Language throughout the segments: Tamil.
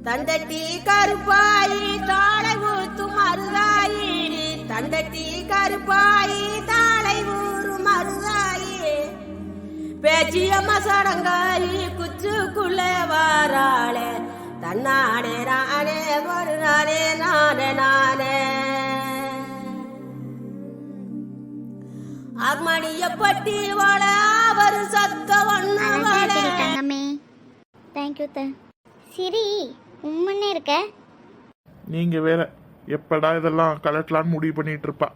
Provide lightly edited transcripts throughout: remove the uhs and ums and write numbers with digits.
தண்டட்டி கருப்பாயி தாளை ஊத்து மருதாயி தண்டட்டி கருப்பாயி தாளை ஊறு மருதாயி பேச்சியம்மா சடங்காயி குச்சுக்குள்ள வாராளே தன்னானே நானே ஒரு நானே நானே நானே அம்மணிய பட்டி வாழ அவர் சத்த தங்கமே தேங்க்யூ சரி உம்மன்னே இருக்க. நீங்க வேற எப்படா இதெல்லாம் கலட்டலான்னு முடிவு பண்ணிட்டு இருப்பா.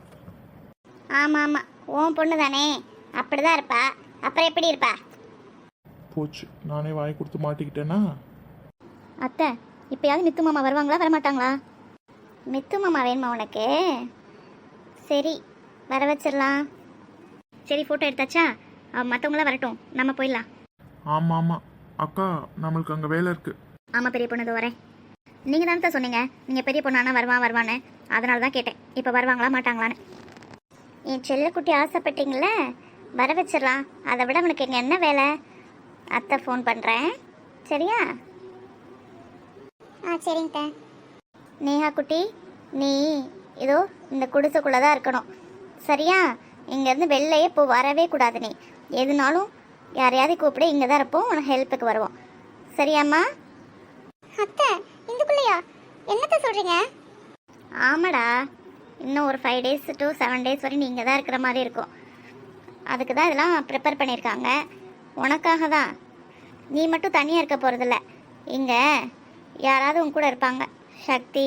ஆமா ஆமா உன் பொண்ணு தானே அப்படிதான் இருப்பா. அப்புறம் எப்படி இருப்பா? போச்சு, நானே வாங்கி கொடுத்து மாட்டிக்கிட்டேனா. அத்தை இப்பயாவது மித்து மாமா வருவாங்களா வரமாட்டாங்களா? மித்து மாமா வேணுமா உனக்கு? சரி வர வச்சிடலாம். சரி ஃபோட்டோ எடுத்தாச்சா? மற்றவங்களாம் வரட்டும், நம்ம போயிடலாம். ஆமாம் ஆமாம் அக்கா, நம்மளுக்கு அங்கே வேலை இருக்கு. ஆமாம் பெரிய பொண்ணு வரேன். நீங்கள் தானே தான் சொன்னீங்க நீங்கள் பெரிய பொண்ணானா வருவான்னு. அதனால தான் கேட்டேன் இப்போ வருவாங்களா மாட்டாங்களான்னு. என் செல்லக்குட்டி ஆசைப்பட்டீங்களே, வர வச்சிடலாம். அதை விட உனக்கு இங்கே என்ன வேலை? அத்தை ஃபோன் பண்ணுறேன் சரியா? சரிங்க. நேஹா குட்டி, நீ இதோ இந்த குடிசைக்குள்ளே தான் இருக்கணும் சரியா? இங்கேருந்து வெளிலையே இப்போ வரவே கூடாது. நீ எதுனாலும் யாரையாவது கூப்பிடு, இங்கே தான் இருப்போம், உனக்கு ஹெல்ப்புக்கு வருவோம் சரியாம்மா? அத்தை இதுக்குள்ளையா என்னத்தை சொல்கிறீங்க? ஆமாடா, இன்னும் ஒரு 5 days to 7 days வரை நீங்கள் தான் இருக்கிற மாதிரி இருக்கும். அதுக்கு தான் இதெல்லாம் ப்ரிப்பேர் பண்ணியிருக்காங்க உனக்காக தான். நீ மட்டும் தனியாக இருக்க போகிறதில்ல, இங்கே யாராவது உன் கூட இருப்பாங்க. சக்தி,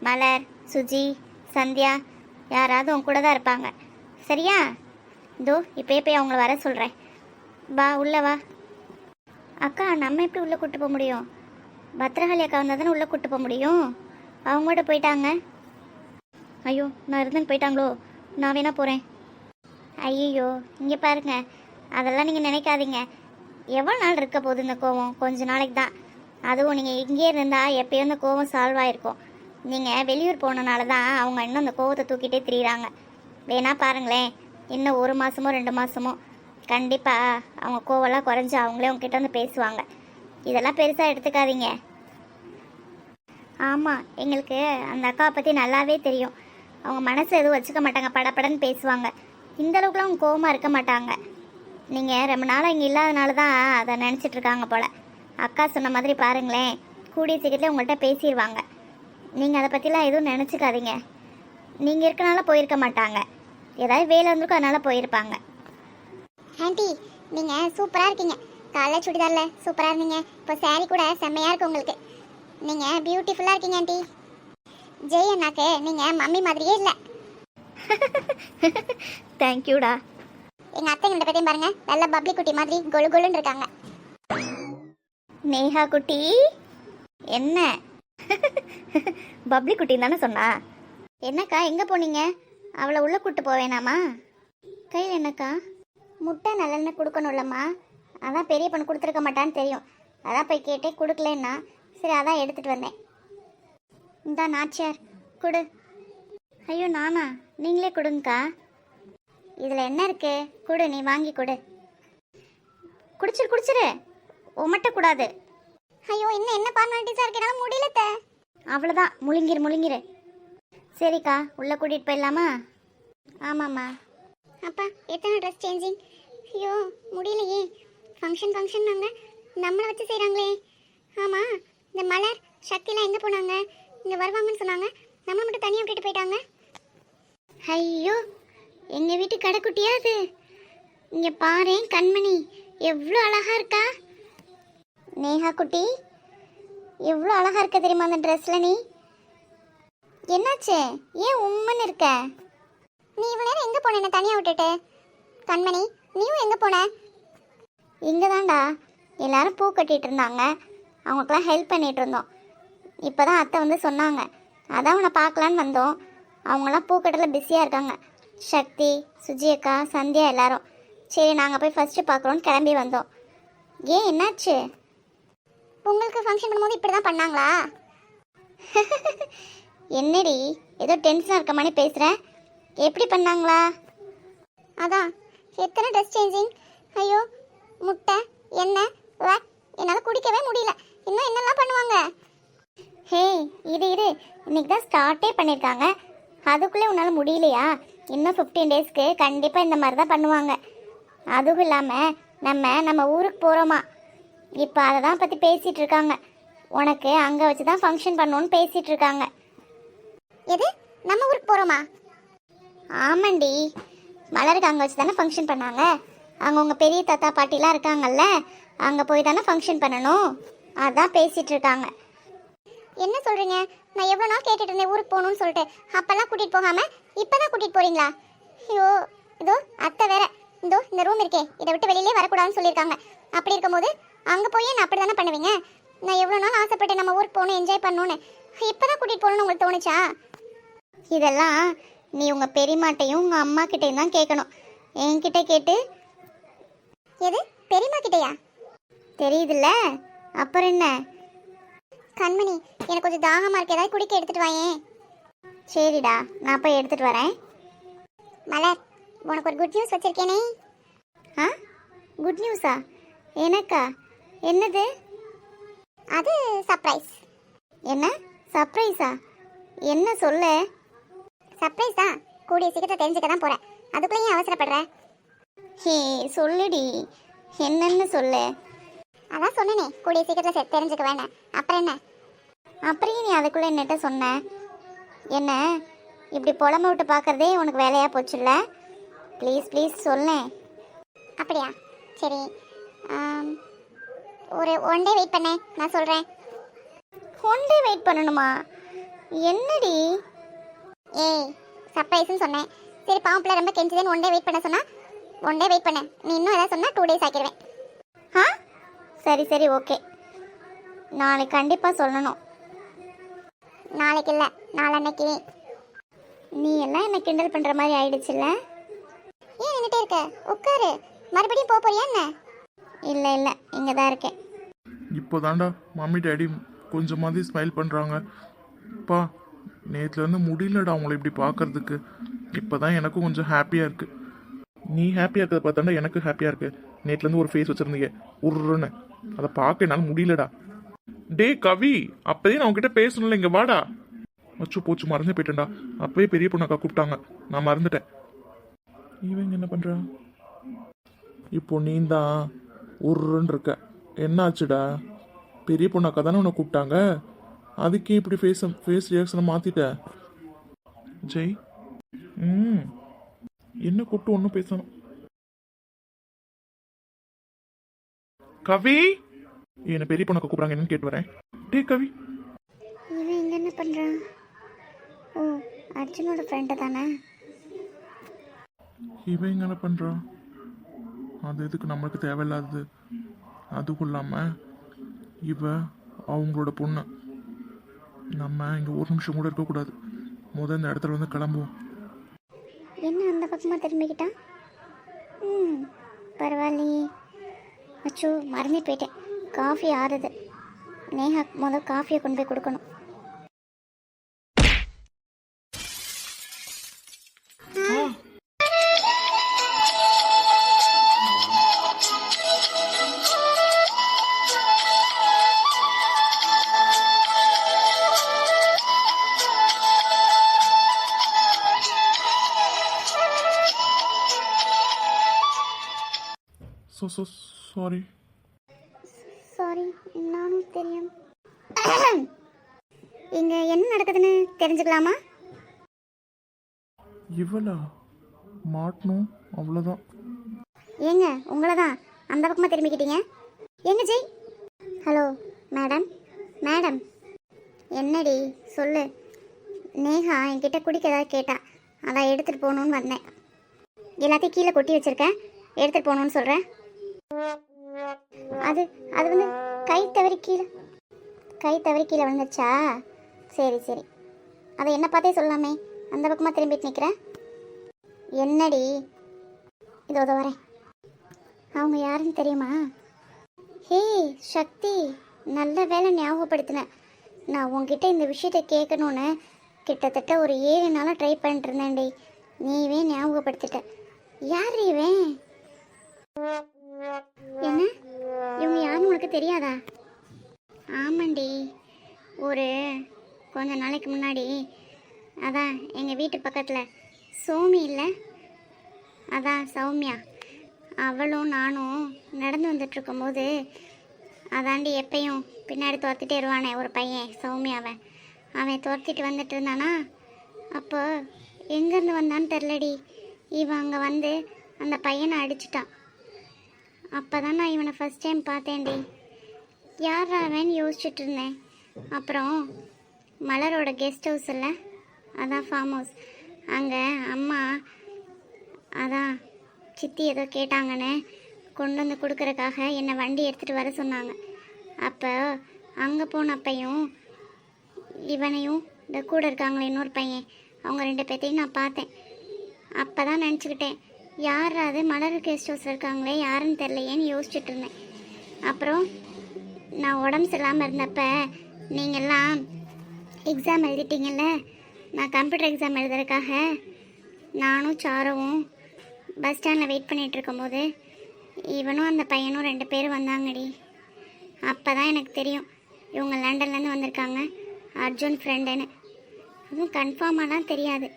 மலர், சுஜி, சந்தியா யாராவது உன் கூட தான் இருப்பாங்க சரியா? இதோ இப்போயே போய் அவங்கள வர சொல்கிறேன். வா உள்ளே வா. அக்கா நம்ம எப்படி உள்ளே கூட்டு போக முடியும்? பத்ரகாளி அக்கா வந்தால் தானே உள்ளே கூட்டு போக முடியும். அவங்க கூட போயிட்டாங்க. ஐயோ நான் இருந்தேன்னு போயிட்டாங்களோ, நான் வேணா போகிறேன். ஐயோ இங்கே பாருங்க, அதெல்லாம் நீங்கள் நினைக்காதீங்க. எவ்வளோ நாள் இருக்க போகுது இந்த கோவம்? கொஞ்ச நாளைக்கு தான். அதுவும் நீங்கள் இங்கேயே இருந்தால் எப்போயும் இந்த கோவம் சால்வ் ஆகிருக்கும். நீங்கள் வெளியூர் போனனால தான் அவங்க இன்னும் அந்த கோவத்தை தூக்கிட்டே திரியிறாங்க. வேணா பாருங்களேன், இன்னும் 1 மாதமோ 2 மாதமோ கண்டிப்பாக அவங்க கோவெல்லாம் குறைஞ்சி அவங்களே உங்ககிட்ட வந்து பேசுவாங்க. இதெல்லாம் பெருசாக எடுத்துக்காதீங்க. ஆமாம், எங்களுக்கு அந்த அக்காவை பற்றி நல்லாவே தெரியும். அவங்க மனசை எதுவும் வச்சுக்க மாட்டாங்க, படப்படன்னு பேசுவாங்க. இந்த அளவுக்குலாம் அவங்க கோவமாக இருக்க மாட்டாங்க. நீங்கள் ரொம்ப நாளாக இங்கே இல்லாதனால தான் அதை நினச்சிட்ருக்காங்க போல். அக்கா சொன்ன மாதிரி பாருங்களேன், கூடிய சீக்கிரத்தில் உங்கள்கிட்ட பேசிடுவாங்க. நீங்கள் அதை பற்றிலாம் எதுவும் நினச்சிக்காதீங்க. நீங்கள் இருக்கனால போயிருக்க மாட்டாங்க, ஏதாவது வேலை வந்துருக்கும் அதனால் போயிருப்பாங்க. ஆண்டி நீங்கள் சூப்பராக இருக்கீங்க. காலைல சுடிதாரில் சூப்பராக இருந்தீங்க, இப்போ சாரீ கூட செம்மையாக இருக்கு உங்களுக்கு. நீங்கள் பியூட்டிஃபுல்லாக இருக்கீங்க ஆண்டி. ஜெய் அண்ணாக்கு நீங்கள் மம்மி மாதிரியே இல்லை. தேங்க்யூடா. எங்கள் அத்தை ரெண்டு பேரையும் பாருங்கள், நல்ல பப்ளி குட்டி மாதிரி கொழு கொழுன்னு இருக்காங்க. நேஹா குட்டி என்ன பப்ளி குட்டின்னு தானே சொன்னா? என்னக்கா எங்கே போனீங்க? அவளை உள்ளே கூப்பிட்டு போவேனாமா? கையில் என்னக்கா? முட்டை நல்லெண்ணெய் கொடுக்கணும்லம்மா. அதான் பெரிய பொண்ணு கொடுத்துருக்க மாட்டான்னு தெரியும், அதான் போய் கேட்டே கொடுக்கலன்னா சரி அதான் எடுத்துகிட்டு வந்தேன். இந்தா நாச்சியார் கொடு. ஐயோ நானா? நீங்களே கொடுங்கக்கா. இதில் என்ன இருக்கு? கொடு, நீ வாங்கி கொடு. குடிச்சிரு உமட்டக்கூடாது. ஐயோ இன்னும் என்ன பார்மாலிட்டிஸாக இருக்கு, என்னால் முடியலத்த. அவ்வளோதான், முழுங்கிரு. சரிக்கா உள்ளே கூட்டிகிட்டு போயிடலாமா? ஆமாம்மா. அப்பா எத்தனை ட்ரெஸ் சேஞ்சிங்? ஐயோ முடியலையே. ஃபங்க்ஷன் நாங்கள் நம்மளை வச்சு செய்கிறாங்களே. ஆமாம், இந்த மலர் சக்திலாம் எங்கே போனாங்க? இங்கே வருவாங்கன்னு சொன்னாங்க, நம்ம மட்டும் தனியாக விட்டுட்டு போயிட்டாங்க. ஐயோ எங்கள் வீட்டு கடைக்குட்டியா அது? இங்கே பாரு கண்மணி எவ்வளோ அழகாக இருக்கா. நேஹா குட்டி எவ்வளோ அழகாக இருக்க தெரியுமா அந்த ட்ரெஸ்ஸில்? நீ என்னாச்சு, ஏன் உம்மன்னு இருக்க? நீ இவ்வளோ நேரம் எங்கே போன என்ன தனியாக விட்டுட்டு? கண்மணி நீயும் எங்கே போன? இங்கே தான்டா எல்லாரும் பூ கட்டிகிட்டு இருந்தாங்க, அவங்களுக்கெல்லாம் ஹெல்ப் பண்ணிகிட்டு இருந்தோம். இப்போ தான் அத்தை வந்து சொன்னாங்க, அதான் உன்னை பார்க்கலான்னு வந்தோம். அவங்களாம் பூக்கட்டில் பிஸியாக இருக்காங்க, சக்தி, சுஜி அக்கா, சந்தியா எல்லாரும். சரி நாங்கள் போய் ஃபஸ்ட்டு பார்க்குறோன்னு கிளம்பி வந்தோம். ஏன் என்னாச்சு? உங்களுக்கு ஃபங்க்ஷன் பண்ணும்போது இப்படி தான் பண்ணாங்களா? என்னடி ஏதோ டென்ஷனாக இருக்க மாதிரி பேசுகிறேன், எப்படி பண்ணாங்களா? அதான் எத்தனை ட்ரெஸ் சேஞ்சிங். ஐயோ முட்டை எண்ணெய் என்னால் குடிக்கவே முடியல. இன்னும் என்னெல்லாம் பண்ணுவாங்க? இன்னைக்கு தான் ஸ்டார்ட்டே பண்ணியிருக்காங்க, அதுக்குள்ளே உன்னால் முடியலையா? இன்னும் 15 டேஸ்க்கு கண்டிப்பாக இந்த மாதிரி தான் பண்ணுவாங்க. அதுவும் இல்லாமல் நம்ம ஊருக்கு போகிறோமா, இப்போ அதை தான் பற்றி பேசிகிட்டு இருக்காங்க. உனக்கு அங்கே வச்சு தான் ஃபங்க்ஷன் பண்ணணுன்னு பேசிகிட்டு இருக்காங்க. எது, நம்ம ஊருக்கு போகிறோமா? ஆமாண்டி, மலருக்கு அங்கே வச்சு தானே ஃபங்க்ஷன் பண்ணாங்க. அங்கே உங்கள் பெரிய தாத்தா பாட்டிலாம் இருக்காங்கல்ல, அங்கே போய் தானே ஃபங்க்ஷன் பண்ணணும். அதான் பேசிகிட்டு இருக்காங்க. என்ன சொல்கிறீங்க? நான் எவ்வளோ நாள் கேட்டுட்டு இருந்தேன் ஊருக்கு போகணுன்னு சொல்லிட்டு. அப்போல்லாம் கூட்டிகிட்டு போகாமல் இப்போ தான் கூட்டிகிட்டு போகிறீங்களா? ஐயோ, இதோ அத்தை வேற இதோ இந்த ரூம் இருக்கே, இதை விட்டு வெளியிலே வரக்கூடாதுன்னு சொல்லியிருக்காங்க. அப்படி இருக்கும்போது அங்கே போய் நான் அப்படி தானே பண்ணுவீங்க? நான் எவ்வளோ நாள் ஆசைப்பட்டேன் நம்ம ஊருக்கு போகணும், என்ஜாய் பண்ணணுன்னு. இப்போ தான் கூட்டிகிட்டு போகணுன்னு உங்களுக்கு தோணுச்சா? இதெல்லாம் நீ உங்கள் பெரியம்மாட்டையும் உங்கள் அம்மா கிட்டையும் தான் கேட்கணும். என்கிட்ட கேட்டு. எது, பெரியம்மா கிட்டையா? தெரியுதுல்ல, அப்புறம் என்ன? கண்மணி, எனக்கு கொஞ்சம் தாகமாக இருக்கு, ஏதாவது குடிக்க எடுத்துகிட்டு வாயேன். சரிடா, நான் போய் எடுத்துகிட்டு வரேன். மலர், உனக்கு ஒரு குட் நியூஸ் வச்சுருக்கேனே. ஆ, குட் நியூஸா? எனக்கா? என்னது? அது சர்ப்ரைஸ். என்ன சர்ப்ரைஸா? என்ன சொல்ல? சர்ப்ரைஸ் தான், கூடிய சீக்கிரத்தை தெரிஞ்சுக்க தான் போகிறேன். அதுக்குள்ளே ஏன் அவசரப்படுற? ஹே, சொல்லுடி, என்னன்னு சொல்லு. அதான் சொன்னனே, கூடிய சீக்கிரத்தில் தெரிஞ்சுக்க வேணாம். அப்புறம் என்ன? அப்புறம் நீ அதுக்குள்ளே என்னட்ட சொன்ன? என்ன இப்படி புலம்ப விட்டு பார்க்குறதே உனக்கு வேலையாக போச்சுல்ல? ப்ளீஸ் ப்ளீஸ் சொல்லேன். அப்படியா? சரி, ஒரு 1 டே வெயிட் பண்ணேன், நான் சொல்கிறேன். 1 டே வெயிட் பண்ணணுமா? என்னடி? ஏய், சர்ப்ரைஸ்ன்னு சொன்னேன். சரி, பாவம் பிள்ளை ரொம்ப கெஞ்சுதேன்னு 1 டே வெயிட் பண்ண சொன்னா 1 டே வெயிட் பண்ணேன். நீ இன்னும் எதாவது சொன்னால் 2 டேஸ் ஆக்கிடுவேன். ஆ, சரி சரி, ஓகே. நாளைக்கு கண்டிப்பாக சொல்லணும். நாளைக்கு இல்லை, நாளன்னைக்கு. நீ எல்லாம் என்ன கிண்டல் பண்ணுற மாதிரி ஆயிடுச்சுல்ல? ஏன் நின்றுட்டே இருக்க? உட்காரு, மறுபடியும் போறியா என்ன? இல்லை இல்லை, இங்கே தான் இருக்கேன். இப்போதான்டா மம்மி டேடி கொஞ்சமாவது ஸ்மைல் பண்ணுறாங்க. பா, நேற்றுலேருந்து முடியலடா அவங்கள இப்படி பார்க்கறதுக்கு. இப்போ தான் எனக்கும் கொஞ்சம் ஹாப்பியாக இருக்குது. நீ ஹாப்பியாக இருக்கிறத பார்த்தாண்டா எனக்கு ஹாப்பியாக இருக்குது. நேற்றுலேருந்து ஒரு ஃபேஸ் வச்சுருந்தீங்க உருன்னு, அதை பார்க்க என்னால் முடியலடா. டே கவி, அப்போதே நான் உங்ககிட்ட பேசணும்ல, இங்கே வாடா. அச்சு போச்சு, மறந்து போயிட்டேன்டா. அப்பவே பெரிய பொண்ணாக்கா கூப்பிட்டாங்க, நான் மறந்துட்டேன். இவங்க என்ன பண்ணுறா? இப்போ நீ தான் உருன்னு இருக்க. என்னாச்சுடா? பெரிய பொண்ணாக்கா தானே உன்னை கூப்பிட்டாங்க, அதுக்கே இப்படி ஃபேஸ் ரியாக்ஷனை மாற்றிட்ட? ஜெய், என்ன கூப்பிட்டு ஒன்றும் பேசணும். கவி, என்ன பெரிய பொண்ணாக்கா கூப்பிட்றாங்க, என்னன்னு கேட்டு வரேன். டே கவி, இவன் இங்கே என்ன பண்ணுறான்? ஓ, அர்ஜுனோட ஃப்ரெண்டு தானே. இவன் என்ன பண்ணுறான்? அது எதுக்கு நம்மளுக்கு தேவையில்லாதது. அதுவும் இல்லாமல் இவ அவங்களோட பொண்ணு. நம்ம இங்கே ஒரு நிமிஷம் கூட இருக்கக்கூடாது. இந்த இடத்துல வந்து கிளம்புவோம். என்ன அந்த பக்கமாக திரும்பிக்கிட்டான்? பரவாயில்லையே. அச்சோ, மறந்தே போயிட்டேன். காஃபி ஆறுது. நேஹா முதல் காஃபியை கொண்டு போய் கொடுக்கணும். சாரி சாரி, நானும் தெரியும். இங்கே என்ன நடக்குதுன்னு தெரிஞ்சுக்கலாமா? இவளா மாட்டணும், அவ்வளோதான். ஏங்க, உங்களை தான் அந்த பக்கமாக திரும்பிக்கிட்டீங்க. எங்க ஜெய்? Hello madam. மேடம், என்னடி சொல்லு. நேஹா என்கிட்ட குடிக்க ஏதாவது கேட்டா, அதான் எடுத்துகிட்டு போகணுன்னு வந்தேன். எல்லாத்தையும் கீழே கொட்டி வச்சுருக்கேன், எடுத்துகிட்டு போகணுன்னு சொல்கிறேன். அது அது வந்து கை தவறி கீழே விழுந்துச்சா? சரி சரி, அதை என்ன பார்த்தே சொல்லாமே, அந்த பக்கமாக திரும்பிட்டு நிற்கிறேன். என்னடி? இதோ வரேன். அவங்க யாருன்னு தெரியுமா? ஹே சக்தி, நல்ல வேலை ஞாபகப்படுத்தினேன். நான் உங்ககிட்ட இந்த விஷயத்தை கேட்கணுன்னு கிட்டத்தட்ட ஒரு 7 நாளாக ட்ரை பண்ணிட்டு இருந்தேன்டி. நீவே ஞாபகப்படுத்திட்ட. யார் இவன்? என்ன, இவங்க யாருன்னு உனக்கு தெரியாதா? ஆமாண்டி, ஒரு கொஞ்ச நாளைக்கு முன்னாடி அதான் எங்கள் வீட்டு பக்கத்தில் சோமி இல்லை, அதான் சௌமியா, அவளும் நானும் நடந்து வந்துட்டுருக்கும்போது அதாண்டி எப்பயும் பின்னாடி துரத்திட்டே வருவானே ஒரு பையன் சௌமியாவை, அவன் துரத்திட்டு வந்துட்டு இருந்தானா. அப்போ எங்கேருந்து வந்தான்னு தெரிலடி, இவன் அங்கே வந்து அந்த பையனை அடிச்சிட்டான். அப்போ தான் நான் இவனை ஃபஸ்ட் டைம் பார்த்தேன்டி. யார் அவன்னு யோசிச்சுட்டு இருந்தேன். அப்புறம் மலரோட கெஸ்ட் ஹவுஸ் இல்லை, அதான் ஃபார்ம் ஹவுஸ், அங்கே அம்மா அதான் சித்தி ஏதோ கேட்டாங்கன்னு கொண்டு வந்து கொடுக்குறக்காக என்னை வண்டி எடுத்துகிட்டு வர சொன்னாங்க. அப்போ அங்கே போனப்பையும் இவனையும் இந்த கூட இருக்காங்களே இன்னொரு பையன், அவங்க 2 பேர்த்தையும் நான் பார்த்தேன். அப்போ தான் நினச்சிக்கிட்டேன், யார் அது மலர் கெஸ்ட் ஹவுஸில் இருக்காங்களே யாருன்னு தெரிலையேன்னு யோசிச்சுட்டு இருந்தேன். அப்புறம் நான் உடம்பு சரியில்லாமல் இருந்தப்போ நீங்கள்லாம் எக்ஸாம் எழுதிட்டீங்கல்ல, நான் கம்ப்யூட்டர் எக்ஸாம் எழுதுறதுக்காக நானும் சாரவும் பஸ் ஸ்டாண்டில் வெயிட் பண்ணிகிட்டு இருக்கும்போது இவனும் அந்த பையனும் 2 பேரும் வந்தாங்கடி. அப்போ தான் எனக்கு தெரியும் இவங்க லண்டன்லேருந்து வந்திருக்காங்க, அர்ஜுன் ஃப்ரெண்டுன்னு. அதுவும் கன்ஃபார்மாலாம் தெரியாது,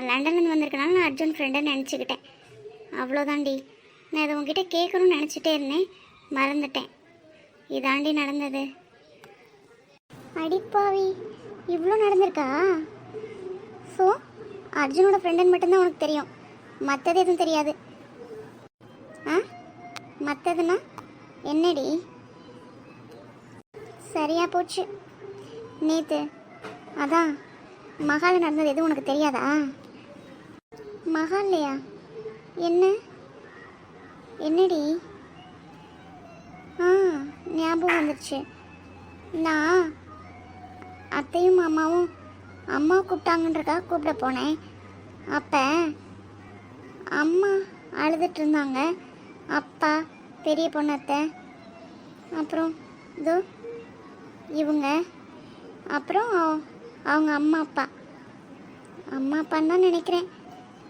லண்டன்லேருந்து வந்திருக்கனால நான் அர்ஜுன் ஃப்ரெண்டுன்னு நினச்சிக்கிட்டேன். அவ்வளோதாண்டி. நான் இதை உங்ககிட்ட கேட்கணும்னு நினச்சிட்டே இருந்தேன், மறந்துட்டேன். இதாண்டி நடந்தது. அடிப்பாவி, இவ்வளோ நடந்திருக்கா? ஸோ அர்ஜுனோட ஃப்ரெண்டுன்னு மட்டும்தான் உனக்கு தெரியும், மற்றது எதுவும் தெரியாது? ஆ, மற்றதுன்னா என்னடி? சரியா போச்சு. நேற்று அதான் மகாலில் நடந்தது எதுவும் உனக்கு தெரியாதா? மகால்லையா? என்னடி? ஞாபகம் வந்துடுச்சு. நான் அத்தையும் மாமாவும் அம்மா கூப்பிட்டாங்கன்றக்கா கூப்பிட போனேன். அப்போ அம்மா அழுதுட்டு இருந்தாங்க, அப்பா, பெரிய பொண்ணத்தை, அப்புறம் இதோ இவங்க, அப்புறம் அவங்க அம்மா அப்பான்னு தான் நினைக்கிறேன்.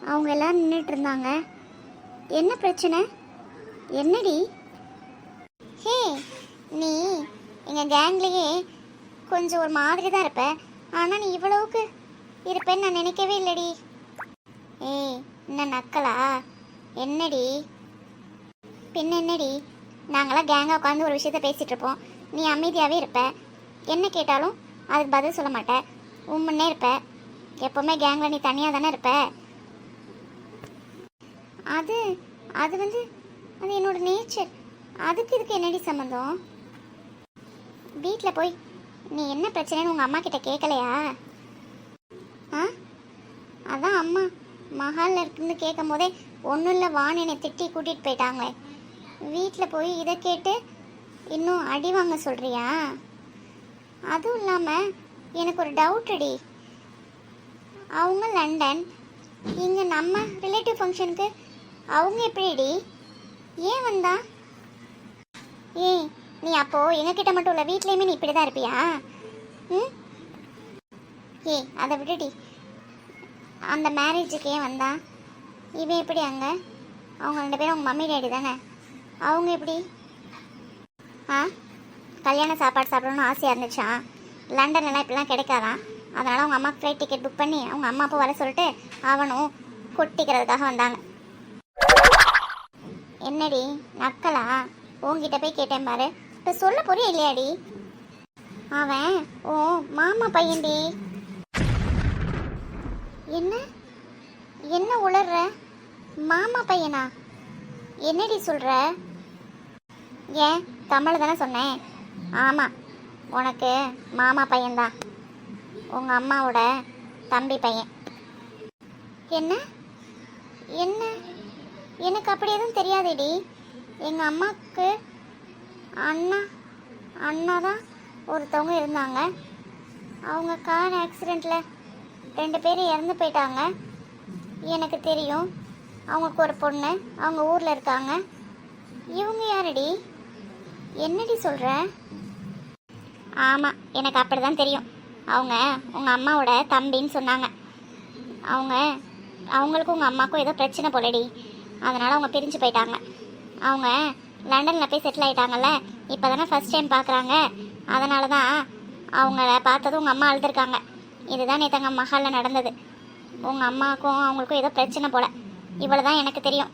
அவங்க எல்லோரும் நின்றுட்டு இருந்தாங்க. என்ன பிரச்சனை? என்னடி? ஹே, நீ எங்கள் கேங்லேயே கொஞ்சம் ஒரு மாதிரி தான் இருப்ப, ஆனால் நீ இவ்வளவுக்கு இருப்பேன்னு நான் நினைக்கவே இல்லடி. ஏய், என்ன நக்கலா? என்னடி? பின்ன என்னடி, நாங்களாம் கேங்காக உட்காந்து ஒரு விஷயத்த பேசிகிட்டு இருப்போம், நீ அமைதியாகவே இருப்ப, என்ன கேட்டாலும் அதுக்கு பதில் சொல்ல மாட்டேன், உம்முன்னே இருப்ப. எப்போவுமே கேங்கில் நீ தனியாக தானே இருப்ப. அது அது வந்து அது என்னோட நேச்சர். அதுக்கு இதுக்கு என்னடி சம்மந்தம்? வீட்டில் போய் நீ என்ன பிரச்சனைன்னு உங்கள் அம்மா கிட்ட கேட்கலையா? அதான் அம்மா மகாலில் இருக்குன்னு கேட்கும் போதே ஒன்றும் இல்லை வான்னு என்னை திட்டி கூட்டிகிட்டு போயிட்டாங்களே. வீட்டில் போய் இதை கேட்டு இன்னும் அடி வாங்க சொல்கிறியா? அதுவும் இல்லாமல் எனக்கு ஒரு டவுட் அடி. அவங்க லண்டன், இங்கே நம்ம ரிலேட்டிவ் ஃபங்க்ஷனுக்கு அவங்க எப்படிடி ஏன் வந்தா? ஏய், நீ அப்போது எங்ககிட்ட மட்டும் இல்லை, வீட்லேயுமே நீ இப்படி தான் இருப்பியா? ஏய், அதை விட்டுடி. அந்த மேரேஜுக்கு ஏன் வந்தா? இவன் எப்படி அங்கே? அவங்க 2 பேரும் அவங்க மம்மி டேடி தானே, அவங்க எப்படி? கல்யாண சாப்பாடு சாப்பிடணும்னு ஆசையாக இருந்துச்சா? லண்டன்லாம் இப்படிலாம் கிடைக்காதான், அதனால் அவங்க அம்மா ஃப்ளைட் டிக்கெட் புக் பண்ணி அவங்க அம்மா அப்பா வர சொல்லிட்டு அவனும் கொட்டிக்கிறதுக்காக வந்தாங்க. என்னடி நக்கலா? உங்ககிட்ட போய் கேட்டேன் பாரு, இப்போ சொல்ல போறியா இல்லையாடி? அவன் ஓ மாமா பையன்டி. என்ன உளர்ற? மாமா பையனா? என்னடி சொல்கிற? ஏன் தமிழ் தானே சொன்னேன். ஆமாம், உனக்கு மாமா பையன்தான், உங்கள் அம்மாவோட தம்பி பையன். என்ன எனக்கு அப்படி எதுவும் தெரியாதேடி. எங்கள் அம்மாவுக்கு அண்ணா தான் ஒருத்தவங்க இருந்தாங்க, அவங்க கார் ஆக்சிடெண்ட்டில் 2 பேர் இறந்து போயிட்டாங்க. எனக்கு தெரியும், அவங்களுக்கு ஒரு பொண்ணு அவங்க ஊரில் இருக்காங்க. இவங்க யாரடி? என்னடி சொல்கிற? ஆமாம், எனக்கு அப்படி தான் தெரியும். அவங்க உங்கள் அம்மாவோட தம்பின்னு சொன்னாங்க. அவங்களுக்கும் உங்கள் அம்மாவுக்கும் ஏதோ பிரச்சனை போலடி, அதனால் அவங்க பிரிஞ்சு போயிட்டாங்க. அவங்க லண்டனில் போய் செட்டில் ஆகிட்டாங்கல்ல, இப்போ தானே ஃபஸ்ட் டைம் பார்க்குறாங்க, அதனால தான் அவங்கள பார்த்ததும் உங்கள் அம்மா அழுதுருக்காங்க. இதுதான் நேற்று எங்கள் மகாலில் நடந்தது. உங்கள் அம்மாவுக்கும் அவங்களுக்கும் ஏதோ பிரச்சனை போல. இவ்வளோ தான் எனக்கு தெரியும்.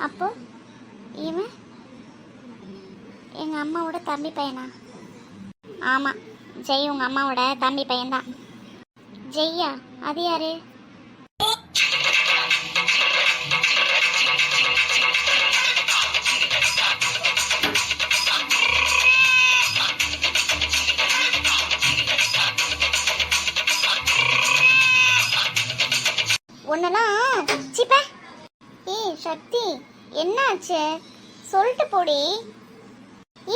அப்போ இவன் எங்கள் அம்மாவோட தம்பி பையனா? ஆமாம், ஜெய் உங்கள் அம்மாவோட தம்பி பையன்தான். ஜெய்யா? அது யாரு? ஒன்னெல்லாம் சிப்ப. ஏய் சக்தி, என்னாச்சு? சொல்லிட்டு போடி.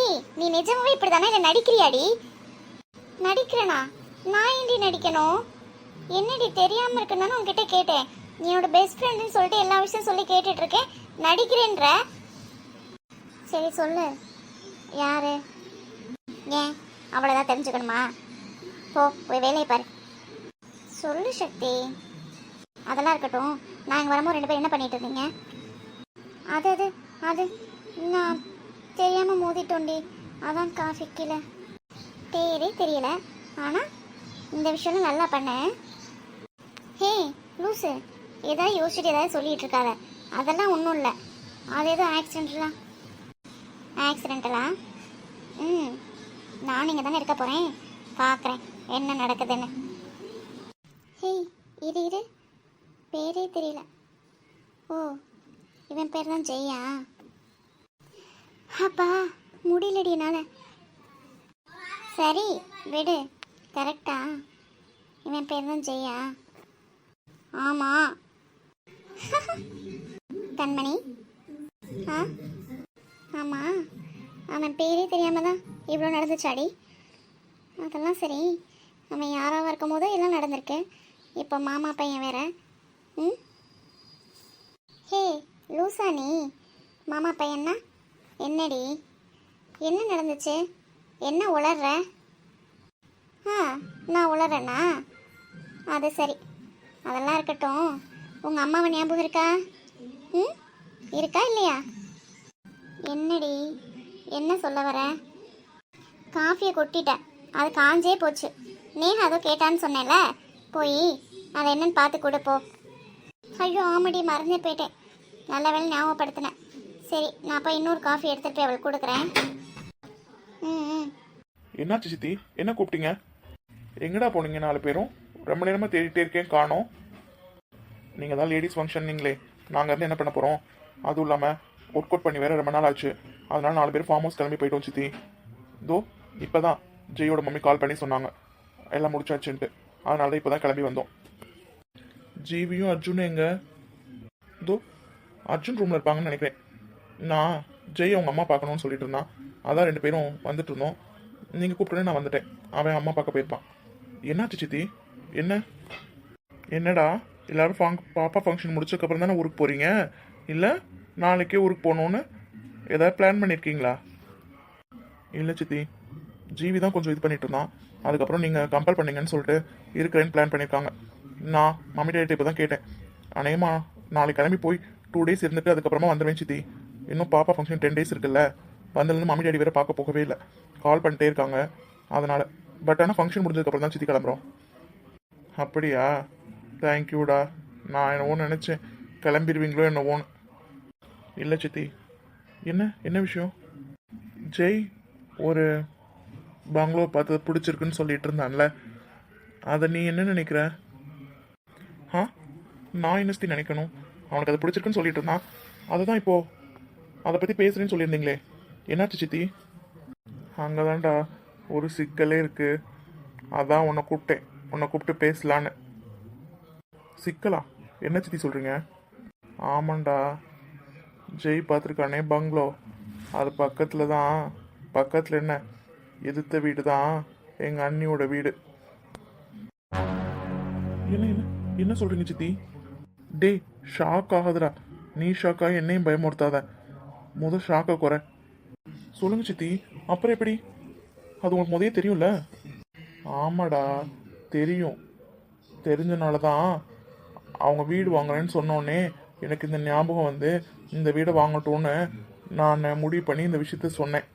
ஏய், நீ நிஜமாவே இப்படி தானே இல்லை நடிக்கிறியாடி? நடிக்கிறேனா? நான் ஏண்டி நடிக்கணும்? என்னடி தெரியாமல் இருக்குன்னு உங்ககிட்ட கேட்டேன். நீ என்னோட பெஸ்ட் ஃப்ரெண்டுன்னு சொல்லிட்டு எல்லா விஷயம் சொல்லி கேட்டுட்டு இருக்கேன். நடிக்கிறேன்ற. சரி சொல்லு, யாரு? ஏன் அவ்வளோதான் தெரிஞ்சுக்கணுமா? போய் வேலையை பாரு. சொல்லு சக்தி. அதெல்லாம் இருக்கட்டும், நான் இங்கே வரும்போது 2 பேரும் என்ன பண்ணிட்டு இருந்தீங்க? அது நான் தெரியாமல் மோதிட்டோண்டி, அதான் காஃபி கீழே. பேரே தெரியல, ஆனால் இந்த விஷயம்லாம் நல்லா பண்ணேன். ஹே லூசு, ஏதாவது யோசிச்சுட்டு ஏதாவது சொல்லிகிட்டு இருக்காத. அதெல்லாம் ஒன்றும் இல்லை. அது ஏதோ ஆக்சிடென்டலா? நான் இங்கே தானே இருக்க போகிறேன், பார்க்குறேன் என்ன நடக்குதுன்னு. ஹே இரு, பேரே தெரியல. ஓ, இவன் பேர் தான் ஜெய்யா? அப்பா முடியலடி என்னால். சரி விடு. கரெக்டா? இவன் பேர் தான் ஜெய்யா? ஆமாம். கண்மணி. ஆமாம், அவன் பேரே தெரியாமல் தான் இவ்வளோ நடந்துச்சாடி? அதெல்லாம் சரி, அவன் யாராவது இருக்கும் போதோ எல்லாம் நடந்திருக்கு. இப்போ மாமா பையன் வேற. ஹே லூசா நீ? மாமா பையன்னா என்னடி? என்ன நடந்துச்சு? என்ன உளர்ற? நான் உளறேன்னா? அது சரி, அதெல்லாம் இருக்கட்டும். உங்கள் அம்மாவை ஞாபகம் இருக்கா? இருக்கா இல்லையா? என்னடி, என்ன சொல்ல வர? காஃபியை கொட்டிட்டேன், அது காஞ்சே போச்சு. நேஹா அதோ கேட்டான்னு சொன்னேன்ல, போய் அதை என்னன்னு பார்த்து கொடுப்போ. ஐயோ ஆமாடி, மறந்தே போயிட்டேன். நல்ல வேலை ஞாபகப்படுத்தினேன். சரி, நான் போய் இன்னொரு காஃபி எடுத்துகிட்டு போய் அவளுக்கு கொடுக்குறேன். என்னாச்சு சித்தி? என்ன கூப்பிட்டீங்க? எங்கடா போனீங்க 4 பேரும்? ரொம்ப நேரமாக தேடிட்டே இருக்கேன், காணோம். நீங்கள் தான் லேடிஸ் ஃபங்க்ஷன் நீங்களே, நாங்கள் இருந்து என்ன பண்ண போகிறோம்? அதுவும் இல்லாமல் ஒர்க் அவுட் பண்ணி வேறு ரொம்ப நாள் ஆச்சு. அதனால 4 பேர் ஃபார்ம் ஹவுஸ் கிளம்பி போயிட்டோம் சித்தி. இதோ இப்போ தான் ஜெயோட மம்மி கால் பண்ணி சொன்னாங்க எல்லாம் முடிச்சாச்சுன்ட்டு. அதனால தான் இப்போ தான் கிளம்பி வந்தோம். ஜீவியும் அர்ஜுனும் எங்க? இதோ அர்ஜுன் ரூமில் இருப்பாங்கன்னு நினைக்கிறேன். நான் ஜெய் அவங்க அம்மா பார்க்கணும்னு சொல்லிட்டு இருந்தான். அதான் 2 பேரும் வந்துட்டு இருந்தோம். நீங்கள் கூப்பிட்டோன்னே நான் வந்துட்டேன். அவன் அம்மா பார்க்க போயிருப்பான். என்னாச்சு சித்தி? என்னடா எல்லாரும் பாப்பா ஃபங்க்ஷன் முடிச்சதுக்கப்புறம் தானே ஊருக்கு போகிறீங்க? இல்லை நாளைக்கே ஊருக்கு போகணுன்னு ஏதாவது பிளான் பண்ணியிருக்கீங்களா? இல்லை சித்தி, ஜீவி தான் கொஞ்சம் இது பண்ணிட்டு இருந்தான். அதுக்கப்புறம் நீங்கள் கம்பேர் பண்ணீங்கன்னு சொல்லிட்டு இருக்கிறேன்னு பிளான் பண்ணியிருக்காங்க. நான் மம்மி டேட்டு இப்போ தான் கேட்டேன். அநேகமா நாளைக்கு கிளம்பி போய் 2 days இருந்துட்டு அதுக்கப்புறமா வந்துடுவேன் சித்தி. இன்னும் பாப்பா ஃபங்க்ஷன் 10 days இருக்குல்ல. வந்ததுலேருந்து மம்மி டேடி வேறு பார்க்க போகவே இல்லை, கால் பண்ணிட்டே இருக்காங்க. அதனால் பட் ஆனால் ஃபங்க்ஷன் முடிஞ்சதுக்கப்புறம் தான் சித்தி கிளம்புறோம். அப்படியா? தேங்க்யூடா. நான் என்னவோ நினச்சேன் கிளம்பிடுவீங்களோ என்னவோன்னு. இல்லை சித்தி. என்ன விஷயம்? ஜெய் ஒரு பங்களோ பார்த்து பிடிச்சிருக்குன்னு சொல்லிட்டு இருந்தான்ல, அதை நீ என்ன நினைக்கிற? நான் என்ன சித்தி நினைக்கணும்? அவனுக்கு அது பிடிச்சிருக்குன்னு சொல்லிட்டு இருந்தான். அதை தான் இப்போது அதை பற்றி பேசுகிறேன்னு சொல்லியிருந்தீங்களே, என்னாச்சு சித்தி? அங்கே தான்டா ஒரு சிக்கலே இருக்குது. அதான் உன்னை கூப்பிட்டு பேசலான்னு. சிக்கலா? என்ன சித்தி சொல்கிறீங்க? ஆமாண்டா, ஜெய் பார்த்துருக்கானே பங்களோ, அது பக்கத்தில் என்ன எதிர்த்த வீடு தான் எங்கள் அண்ணியோட வீடு. என்ன சொல்கிறீங்க சித்தி? டே ஷாக் ஆகுதுடா. நீ ஷாக்காக என்னையும் பயமுறுத்தாத. ஷாக்கை குறை. சொல்லுங்க சித்தி, அப்புறம் எப்படி? அது உங்களுக்கு முதலே தெரியும்ல? ஆமாடா தெரியும். தெரிஞ்சனால தான் அவங்க வீடு வாங்குறேன்னு சொன்னோடனே எனக்கு இந்த ஞாபகம் வந்து இந்த வீடை வாங்கட்டும்னு நான் முடிவு பண்ணி இந்த விஷயத்த சொன்னேன்.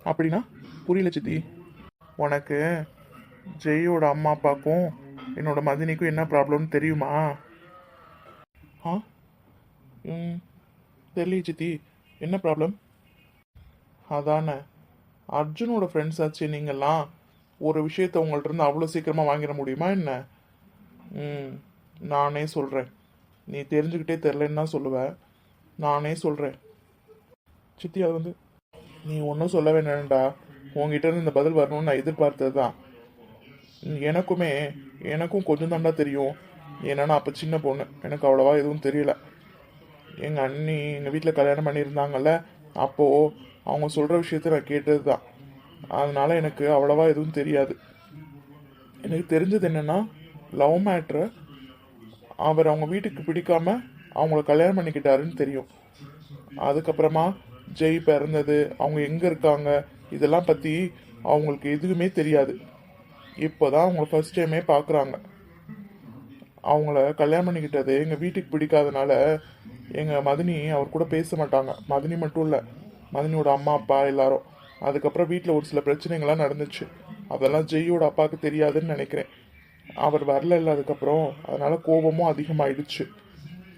அப்படின்னா புரியல சித்தி. உனக்கு ஜெயோட அம்மா அப்பாக்கும் என்னோட மதினிக்கும் என்ன ப்ராப்ளம்னு தெரியுமா? ஆ ம் தெரியல சித்தி. என்ன ப்ராப்ளம்? அதானே, அர்ஜுனோட ஃப்ரெண்ட்ஸ் ஆச்சு நீங்கள்லாம். ஒரு விஷயத்தை உங்கள்ட்ட இருந்து அவ்வளோ சீக்கிரமாக வாங்கிட முடியுமா என்ன? ம் நானே சொல்கிறேன். நீ தெரிஞ்சுக்கிட்டே தெரிலன்னு தான் சொல்லுவேன். நானே சொல்கிறேன் சித்தி. அது வந்து நீ ஒன்றும் சொல்ல வேண்டாம்டா. உங்ககிட்ட இருந்து இந்த பதில் வரணும்னு நான் எதிர்பார்த்தது தான். எனக்கும் கொஞ்சம் தாண்டா தெரியும். ஏன்னா நான் அப்போ சின்ன பொண்ணு, எனக்கு அவ்வளோவா எதுவும் தெரியல. எங்கள் அண்ணி எங்கள் வீட்டில் கல்யாணம் பண்ணியிருந்தாங்கல்ல, அப்போது அவங்க சொல்கிற விஷயத்த நான் கேட்டது தான். அதனால எனக்கு அவ்வளோவா எதுவும் தெரியாது. எனக்கு தெரிஞ்சது என்னென்னா, லவ் மேட்ரு அவர் அவங்க வீட்டுக்கு பிடிக்காம அவங்கள கல்யாணம் பண்ணிக்கிட்டாருன்னு தெரியும். அதுக்கப்புறமா ஜெய் பிறந்தது, அவங்க எங்கே இருக்காங்க, இதெல்லாம் பற்றி அவங்களுக்கு எதுவுமே தெரியாது. இப்போ தான் அவங்கள ஃபர்ஸ்ட் டைமே பார்க்குறாங்க. அவங்கள கல்யாணம் பண்ணிக்கிட்டது எங்கள் வீட்டுக்கு பிடிக்காதனால எங்கள் மதினி அவர் கூட பேச மாட்டாங்க. மதினி மட்டும் இல்லை, மதினியோட அம்மா அப்பா எல்லாரும். அதுக்கப்புறம் வீட்டில் ஒரு சில பிரச்சனைகள்லாம் நடந்துச்சு. அதெல்லாம் ஜெய்யோட அப்பாவுக்கு தெரியாதுன்னு நினைக்கிறேன். அவர் வரல இல்லை அதுக்கப்புறம், அதனால் கோபமும் அதிகமாகிடுச்சு.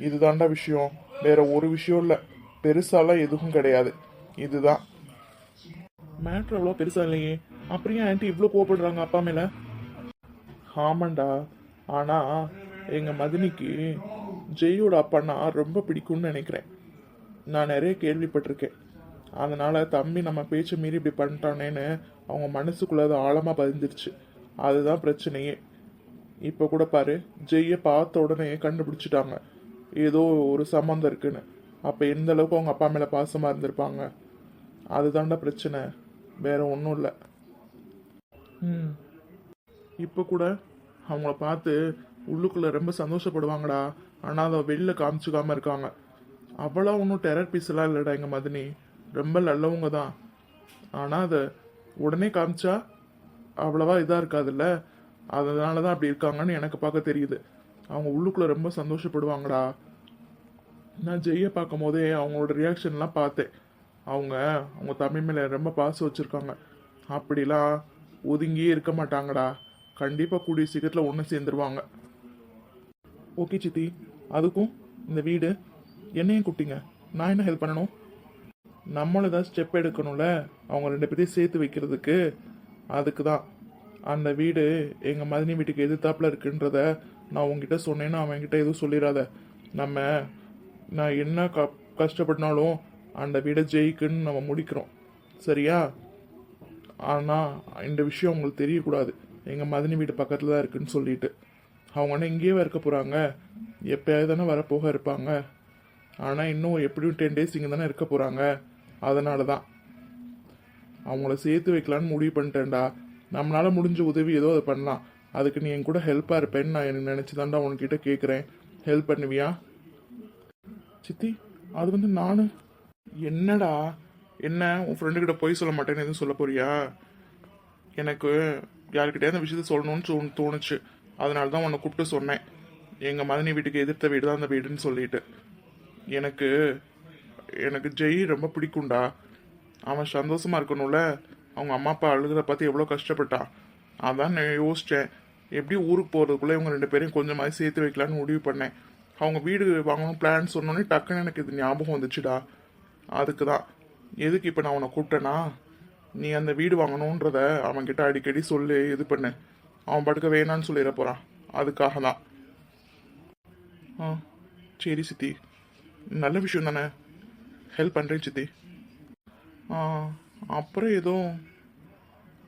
இதுதாண்டா விஷயம், வேற ஒரு விஷயம் இல்லை. பெருசாலாம் எதுவும் கிடையாது. இதுதான் மேட்ரு. அவ்வளோ பெருசா இல்லையே, அப்புறம் ஆன்ட்டி இவ்வளோ கோவப்படுறாங்க அப்பா மேலே? ஆமாண்டா, ஆனால் எங்கள் மதினிக்கு ஜெய்யோட அப்பான்னா ரொம்ப பிடிக்கும்னு நினைக்கிறேன். நான் நிறைய கேள்விப்பட்டிருக்கேன். அதனால் தம்பி நம்ம பேச்சை மீறி இப்படி பண்ணிட்டானேன்னு அவங்க மனசுக்குள்ளே அது ஆழமாக பதிஞ்சிருச்சு. அதுதான் பிரச்சனையே. இப்போ கூட பாரு, ஜெய்யை பார்த்த உடனே கண்டுபிடிச்சிட்டாங்க ஏதோ ஒரு சம்மந்தம் இருக்குன்னு. அப்போ எந்த அளவுக்கு அவங்க அப்பா மேலே பாசமாக இருந்திருப்பாங்க. அதுதான்டா பிரச்சனை, வேற ஒன்றும் இல்லை. இப்போ கூட அவங்கள பார்த்து உள்ளுக்குள்ளே ரொம்ப சந்தோஷப்படுவாங்கடா. ஆனால் அதை வெளில காமிச்சுக்காமல் இருக்காங்க. அவ்வளோ ஒன்றும் டெரர் பீஸ்லாம் இல்லைடா எங்கள் மதினி, ரொம்ப நல்லவங்க தான். ஆனால் அதை உடனே காமிச்சா அவ்வளவா இதாக இருக்காதுல்ல, அதனால தான் அப்படி இருக்காங்கன்னு எனக்கு பார்க்க தெரியுது. அவங்க உள்ளுக்குள்ளே ரொம்ப சந்தோஷப்படுவாங்கடா. நான் ஜெய்யை பார்க்கும் போதே அவங்களோட ரியாக்ஷன்லாம் பார்த்தேன். அவங்க தம்பி மேலே ரொம்ப பாசம் வச்சுருக்காங்க. அப்படிலாம் ஒதுங்கியே இருக்க மாட்டாங்கடா. கண்டிப்பாக கூடிய சீக்கிரத்தில் ஒன்று சேர்ந்துருவாங்க. ஓகே சித்தி, அதுக்கும் இந்த வீடு என்னையும் கூப்பிட்டீங்க, நான் என்ன ஹெல்ப் பண்ணணும்? நம்மளும் ஏதாவது ஸ்டெப் எடுக்கணும்ல அவங்க ரெண்டு பேரையும் சேர்த்து வைக்கிறதுக்கு. அதுக்கு தான் அந்த வீடு எங்கள் மதினி வீட்டுக்கு எதிர்த்தாப்புல இருக்குன்றத நான் உங்ககிட்ட சொன்னேன்னு அவன்கிட்ட எதுவும் சொல்லிடாத. நான் என்ன கஷ்டப்பட்டனாலும் அந்த வீடை ஜெயிக்குன்னு நம்ம முடிக்கிறோம், சரியா? ஆனால் இந்த விஷயம் உங்களுக்கு தெரியக்கூடாது, எங்கள் மதினி வீடு பக்கத்தில் தான் இருக்குன்னு சொல்லிட்டு. அவங்க என்ன இங்கேயே இருக்க போகிறாங்க, எப்போயாவது தானே வரப்போக இருப்பாங்க. ஆனால் இன்னும் எப்படியும் 10 days இங்கே தானே இருக்க போகிறாங்க. அதனால தான் அவங்கள சேர்த்து வைக்கலான்னு முடிவு பண்ணிட்டேன்டா. நம்மளால் முடிஞ்ச உதவி ஏதோ அதை பண்ணலாம். அதுக்கு நீ என் கூட ஹெல்ப்பாக இருப்பேன்னு நான் எனக்கு நினச்சி தான்டா உன்கிட்ட கேட்குறேன். ஹெல்ப் பண்ணுவியா? சித்தி, அது வந்து நான் என்னடா, என்ன உன் ஃப்ரெண்டுக்கிட்ட போய் சொல்ல மாட்டேன்னு எதுவும் சொல்ல போறியா? எனக்கு யாருக்கிட்டே அந்த விஷயத்த சொல்லணும்னு தோணுச்சு. அதனால தான் உன்னை கூப்பிட்டு சொன்னேன். எங்கள் மதினி வீட்டுக்கு எதிர்த்த வீடு தான் அந்த வீடுன்னு சொல்லிட்டு. எனக்கு ஜெய் ரொம்ப பிடிக்கும்டா. அவன் சந்தோஷமாக இருக்கணும்ல. அவங்க அம்மா அப்பா அழுகிறத பார்த்து எவ்வளோ கஷ்டப்பட்டான். அதான் நான் யோசித்தேன், எப்படி ஊருக்கு போகிறதுக்குள்ளே இவங்க ரெண்டு பேரையும் கொஞ்சமாக சேர்த்து வைக்கலான்னு முடிவு பண்ணேன். அவங்க வீடு வாங்கணும் பிளான் சொன்னோன்னே டக்குன்னு எனக்கு இது ஞாபகம் வந்துச்சுடா. அதுக்கு தான். எதுக்கு இப்போ நான் உன்னை கூப்பிட்டேன்னா, நீ அந்த வீடு வாங்கணுன்றத அவன்கிட்ட அடிக்கடி சொல்லி இது பண்ணு. அவன் படுக்க வேணான்னு சொல்லிட போகிறான். அதுக்காக தான். சரி சித்தி, நல்ல விஷயம் தானே, ஹெல்ப் பண்ணுறேன் சித்தி. அப்புறம் ஏதோ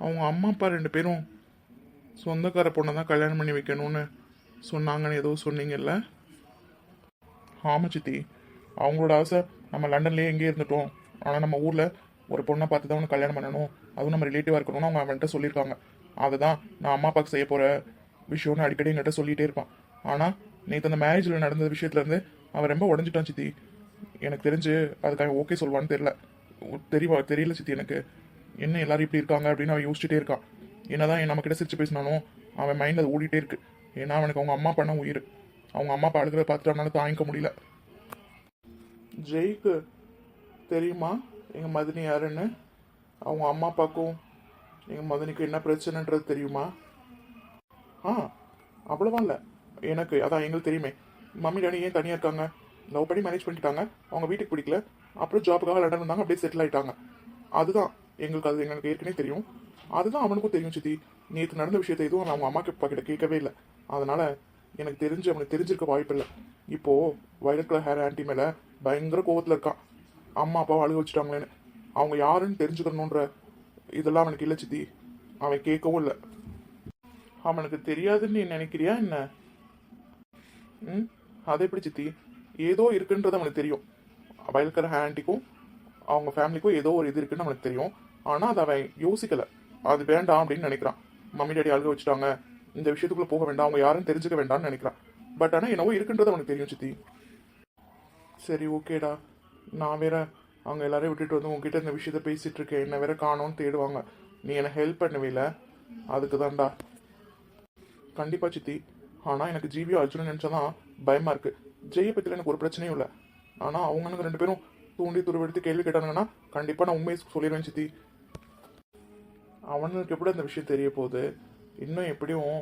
அவங்க அம்மா அப்பா ரெண்டு பேரும் சொந்தக்கார பொண்ணை தான் கல்யாணம் பண்ணி வைக்கணும்னு சொன்னாங்கன்னு ஏதோ சொன்னீங்கல்ல? ஆமாம் சித்தி, அவங்களோட ஆசை நம்ம லண்டன்லேயே எங்கேயே இருந்துட்டோம், ஆனால் நம்ம ஊரில் ஒரு பொண்ணை பார்த்து தான் அவனுக்கு கல்யாணம் பண்ணணும், அதுவும் நம்ம ரிலேட்டிவாக இருக்கணும்னு அவங்க அவன்கிட்ட சொல்லியிருக்காங்க. அதுதான் நான் அம்மா அப்பாவுக்கு செய்ய போகிற விஷயம்னு அடிக்கடி என்கிட்ட சொல்லிகிட்டே இருப்பான். ஆனால் நேற்று அந்த மேரேஜில் நடந்த விஷயத்துலேருந்து அவன் ரொம்ப உடஞ்சிட்டான் சித்தி. எனக்கு தெரிஞ்சு அதுக்காக ஓகே சொல்வான்னு தெரியல சித்தி. எனக்கு என்ன எல்லாரும் இப்படி இருக்காங்க அப்படின்னு அவன் யோசிச்சுட்டே இருக்கான். என்னதான் நம்மக்கிட்ட சிரிச்சு பேசினாலும் அவன் மைண்டில் அது ஓடிட்டே இருக்கு. ஏன்னா அவனுக்கு அவங்க அம்மா பண்ண உயிர். அவங்க அம்மா அப்பா அழுகிறத பார்த்துட்டு அவனால தாங்கிக்க முடியல. ஜெய்க்கு தெரியுமா எங்கள் மதினி யாருன்னு? அவங்க அம்மா அப்பாவுக்கும் எங்கள் மதனிக்கும் என்ன பிரச்சனைன்றது தெரியுமா? ஆ, அவ்வளோவா இல்லை. எனக்கு அதான் எங்களுக்கு தெரியுமே. மம்மி டாடி ஏன் தனியாக இருக்காங்க, லவ் பண்ணி மேனேஜ் பண்ணிட்டாங்க, அவங்க வீட்டுக்கு பிடிக்கல, அப்புறம் ஜாப்புக்காக லண்டன் வந்தாங்க, அப்படியே செட்டில் ஆகிட்டாங்க. அதுதான் எங்களுக்கு ஏற்கனவே தெரியும். அதுதான் அவனுக்கும் தெரியும் சித்தி. நேற்று நடந்த விஷயத்தை எதுவும் அவங்க அம்மா அப்பா கிட்ட கேட்கவே இல்லை. அதனால் எனக்கு தெரிஞ்சு அவனுக்கு தெரிஞ்சிருக்க வாய்ப்பு இல்லை. இப்போது வயலட் கலர் ஹேர் ஆன்ட்டி மேலே பயங்கர கோவத்தில் இருக்கான். அம்மா அப்பாவை அழுக வச்சுட்டாங்களேன்னு. அவங்க யாருன்னு தெரிஞ்சுக்கணுன்ற இதெல்லாம் அவனுக்கு இல்லை சித்தி. அவன் கேட்கவும் இல்லை. அவனுக்கு தெரியாதுன்னு நீ நினைக்கிறியா என்ன? ம், அதை எப்படி சித்தி? ஏதோ இருக்குன்றது அவனுக்கு தெரியும். வயலட் கலர் ஹேர் ஆன்ட்டிக்கும் அவங்க ஃபேமிலிக்கும் ஏதோ ஒரு இது இருக்குன்னு அவனுக்கு தெரியும். ஆனால் அதை அவன் யோசிக்கலை. அது வேண்டாம் அப்படின்னு நினைக்கிறான். மம்மி டாடி அழுக வச்சுட்டாங்க, இந்த விஷயத்துக்குள்ளே போக வேண்டாம், அவங்க யாரும் தெரிஞ்சுக்க வேண்டாம்னு நினைக்கிறான். பட் ஆனால் என்னவோ இருக்குன்றது அவனுக்கு தெரியும் சித்தி. சரி ஓகேடா, நான் வேற அவங்க எல்லாரையும் விட்டுட்டு வந்து உங்ககிட்ட இந்த விஷயத்த பேசிகிட்டு இருக்கேன். என்ன வேற காணோன்னு தேடுவாங்க. நீ என்னை ஹெல்ப் பண்ணுவீல, அதுக்கு தான்டா. கண்டிப்பாக சித்தி. ஆனால் எனக்கு ஜீவியோ அர்ஜுனன் நினச்சாதான் பயமாக இருக்குது. ஜெயை பற்றியில் எனக்கு ஒரு பிரச்சனையும் இல்லை. ஆனால் அவங்களுக்கு 2 பேரும் தூண்டி துருவெடுத்து கேள்வி கேட்டாங்கன்னா கண்டிப்பாக நான் உண்மையை சொல்லிடுவேன் சித்தி. அவனுக்கு எப்படி அந்த விஷயம் தெரிய போகுது? இன்னும் எப்படியும்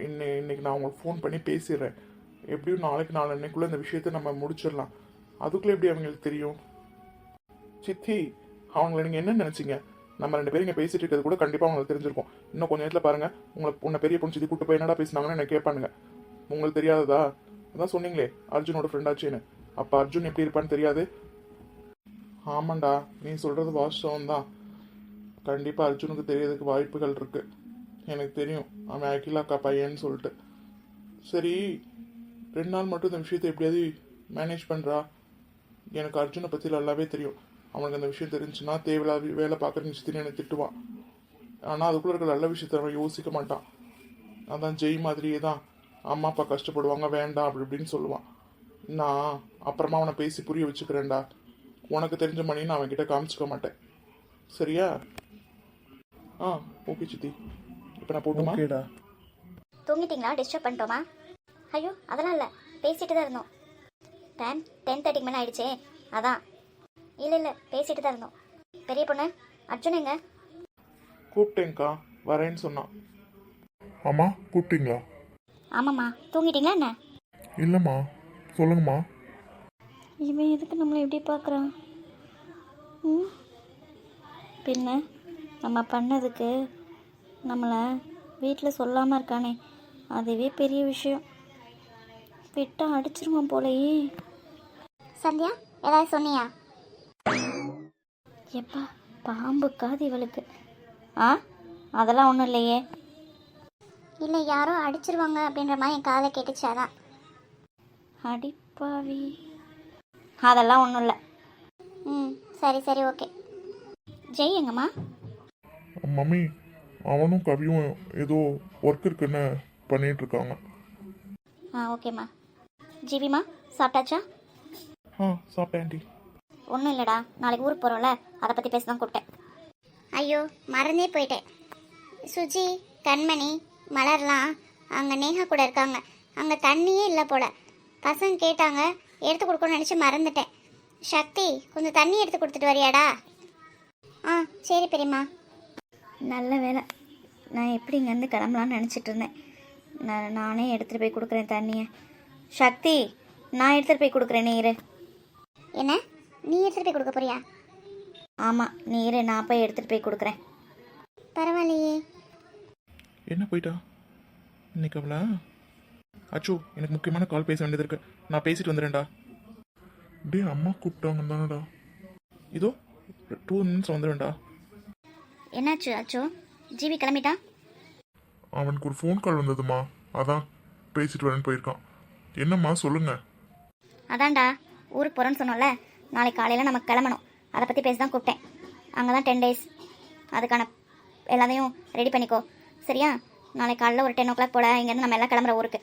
இன்னைக்கு நான் அவங்களுக்கு ஃபோன் பண்ணி பேசிடுறேன். எப்படியும் நாளைக்கு நாளன்னைக்குள்ளே இந்த விஷயத்தை நம்ம முடிச்சிடலாம். அதுக்குள்ளே எப்படி அவங்களுக்கு தெரியும்? சித்தி, அவங்கள நீங்கள் என்ன நினச்சிங்க? நம்ம 2 பேரும் இங்கே பேசிட்டு இருக்கிறது கூட கண்டிப்பாக அவங்களுக்கு தெரிஞ்சிருக்கும். இன்னும் கொஞ்சம் நேரத்தில் பாருங்கள், உன்னை பெரிய பொண்ணு சித்தி கூட்டு போய் என்னடா பேசினாங்கன்னு எனக்கு கேட்பானுங்க. உங்களுக்கு தெரியாததா? அதான் சொன்னீங்களே அர்ஜுனோட ஃப்ரெண்டாச்சேன்னு. அப்போ அர்ஜுன் எப்படி இருப்பான்னு தெரியாது? ஆமாண்டா, நீ சொல்கிறது வாஸ்தவம் தான். கண்டிப்பாக அர்ஜுனுக்கு தெரியறதுக்கு வாய்ப்புகள் இருக்குது. எனக்கு தெரியும், அவன் அகிலா அக்கா பையன்னு சொல்லிட்டு. சரி, 2 நாள் மட்டும் இந்த விஷயத்தை எப்படியாவது மேனேஜ் பண்ணுறா. எனக்கு அர்ஜுனை பற்றி நல்லாவே தெரியும். அவனுக்கு அந்த விஷயம் தெரிஞ்சுன்னா தேவையில்லாத வேலை பார்க்குறேன்னு சித்தி என்னை திட்டுவான். ஆனால் அதுக்குள்ளே இருக்கிற நல்ல விஷயத்த அவன் யோசிக்க மாட்டான். அதான் ஜெய் மாதிரியே தான் அம்மா அப்பா கஷ்டப்படுவாங்க வேண்டாம் அப்படி இப்படின்னு சொல்லுவான். நான் அப்புறமா அவனை பேசி புரிய வச்சுக்கிறேன்டா. உனக்கு தெரிஞ்ச மணி நான் அவன்கிட்ட காமிச்சிக்க மாட்டேன். சரியா? ஆ ஓகே சித்தி. இப்போ நான் போட்டுமா? ஓகேடா. தூங்கிட்டீங்களா? டிஸ்டர்ப் பண்ணிட்டோமா? ஐயோ அதெல்லாம் இல்லை, பேசிட்டு தான் இருந்தோம். டைம் 10:30 மேலே ஆயிடுச்சே, அதான். இல்லை பேசிட்டு தான் இருந்தோம். பெரிய பொண்ணு அர்ஜுன் எங்க? கூப்பிட்டேங்க்கா, வரேன்னு சொன்னான். அம்மா கூப்பிட்டீங்களா? ஆமாம்மா. தூங்கிட்டீங்களா என்ன? இல்லைம்மா, சொல்லுங்கம்மா. இவன் எதுக்கு நம்மளை எப்படி பார்க்குறான்? ம், பின்ன நம்ம பண்ணதுக்கு நம்மளை வீட்டில் சொல்லாமல் இருக்கானே, அதுவே பெரிய விஷயம். விட்டா அடிச்சிருவான் போலையே. சந்தியா, ஏதாவது சொன்னியா? எப்பா, பாம்புக்காது இவளுக்கு. ஆ, அதெல்லாம் ஒன்றும் இல்லையே. இல்லை, யாரோ அடிச்சிருவாங்க அப்படின்ற மாதிரி என் காதை கேட்டுச்சு, அதான். அடிப்பாவி. அதெல்லாம் ஒன்றும் இல்லை. ம், சரி ஓகே. ஜெய் எங்கம்மா? மம்மி, அவனும் கவியும் ஏதோ ஒர்க் இருக்குன்னு பண்ணிட்டு இருக்காங்க. ஆ ஓகேம்மா. ஜிவிமா சாப்பிட்டாச்சா? ஆ சாப்பிட்டேன் ஆண்டி. ஒன்றும் இல்லைடா, நாளைக்கு ஊருக்கு போகிறோம்ல, அதை பற்றி பேச தான் கூப்பிட்டேன். ஐயோ மறந்தே போயிட்டேன். சுஜி, கண்மணி, மலர்லாம் அங்கே நேஹா கூட இருக்காங்க. அங்கே தண்ணியே இல்லை போல. பசங்க கேட்டாங்க, எடுத்து கொடுக்கணும்னு நினச்சி மறந்துட்டேன். சக்தி, கொஞ்சம் தண்ணி எடுத்து கொடுத்துட்டு வரியாடா? ஆ சரி பெரியம்மா. நல்ல வேலை, நான் எப்படி இங்கேருந்து கிளம்பலான்னு நினச்சிட்டு இருந்தேன். நானே எடுத்துகிட்டு போய் கொடுக்குறேன் தண்ணியை. சக்தி, நான் எடுத்துகிட்டு போய் கொடுக்குறேன். நீர் என்ன? நீ எடுத்துகிட்டு போய் கொடுக்க போறியா? ஆமாம், நீர் நான் போய் எடுத்துகிட்டு போய் கொடுக்குறேன். பரவாயில்லையே. என்ன போயிட்டா இன்னைக்கு அவளா? அச்சோ, எனக்கு முக்கியமான கால் பேச வேண்டியது இருக்கு, நான் பேசிட்டு வந்துடுறேன்டா. டே, அம்மா கூப்பிட்டாங்க தானடா. இதோ 2 minutes வந்துடுவேன்டா. என்னாச்சு அச்சோ? ஜிவி கிளம்பிட்டா? அவனுக்கு ஒரு ஃபோன் கால் வந்ததுமா, அதான் பேசிட்டு வரேன்னு போயிருக்கான். என்னம்மா சொல்லுங்க. அதான்டா, ஊருக்கு போகிறோன்னு சொன்னோம்ல, நாளைக்கு காலையில் நம்ம கிளம்பணும். அதை பற்றி பேச தான் கூப்பிட்டேன். அங்கே தான் 10 days, அதுக்கான எல்லாத்தையும் ரெடி பண்ணிக்கோ சரியா? நாளைக்கு காலையில் ஒரு 10 o'clock போல் இங்கேருந்து நம்ம எல்லாம் கிளம்புற ஊருக்கு.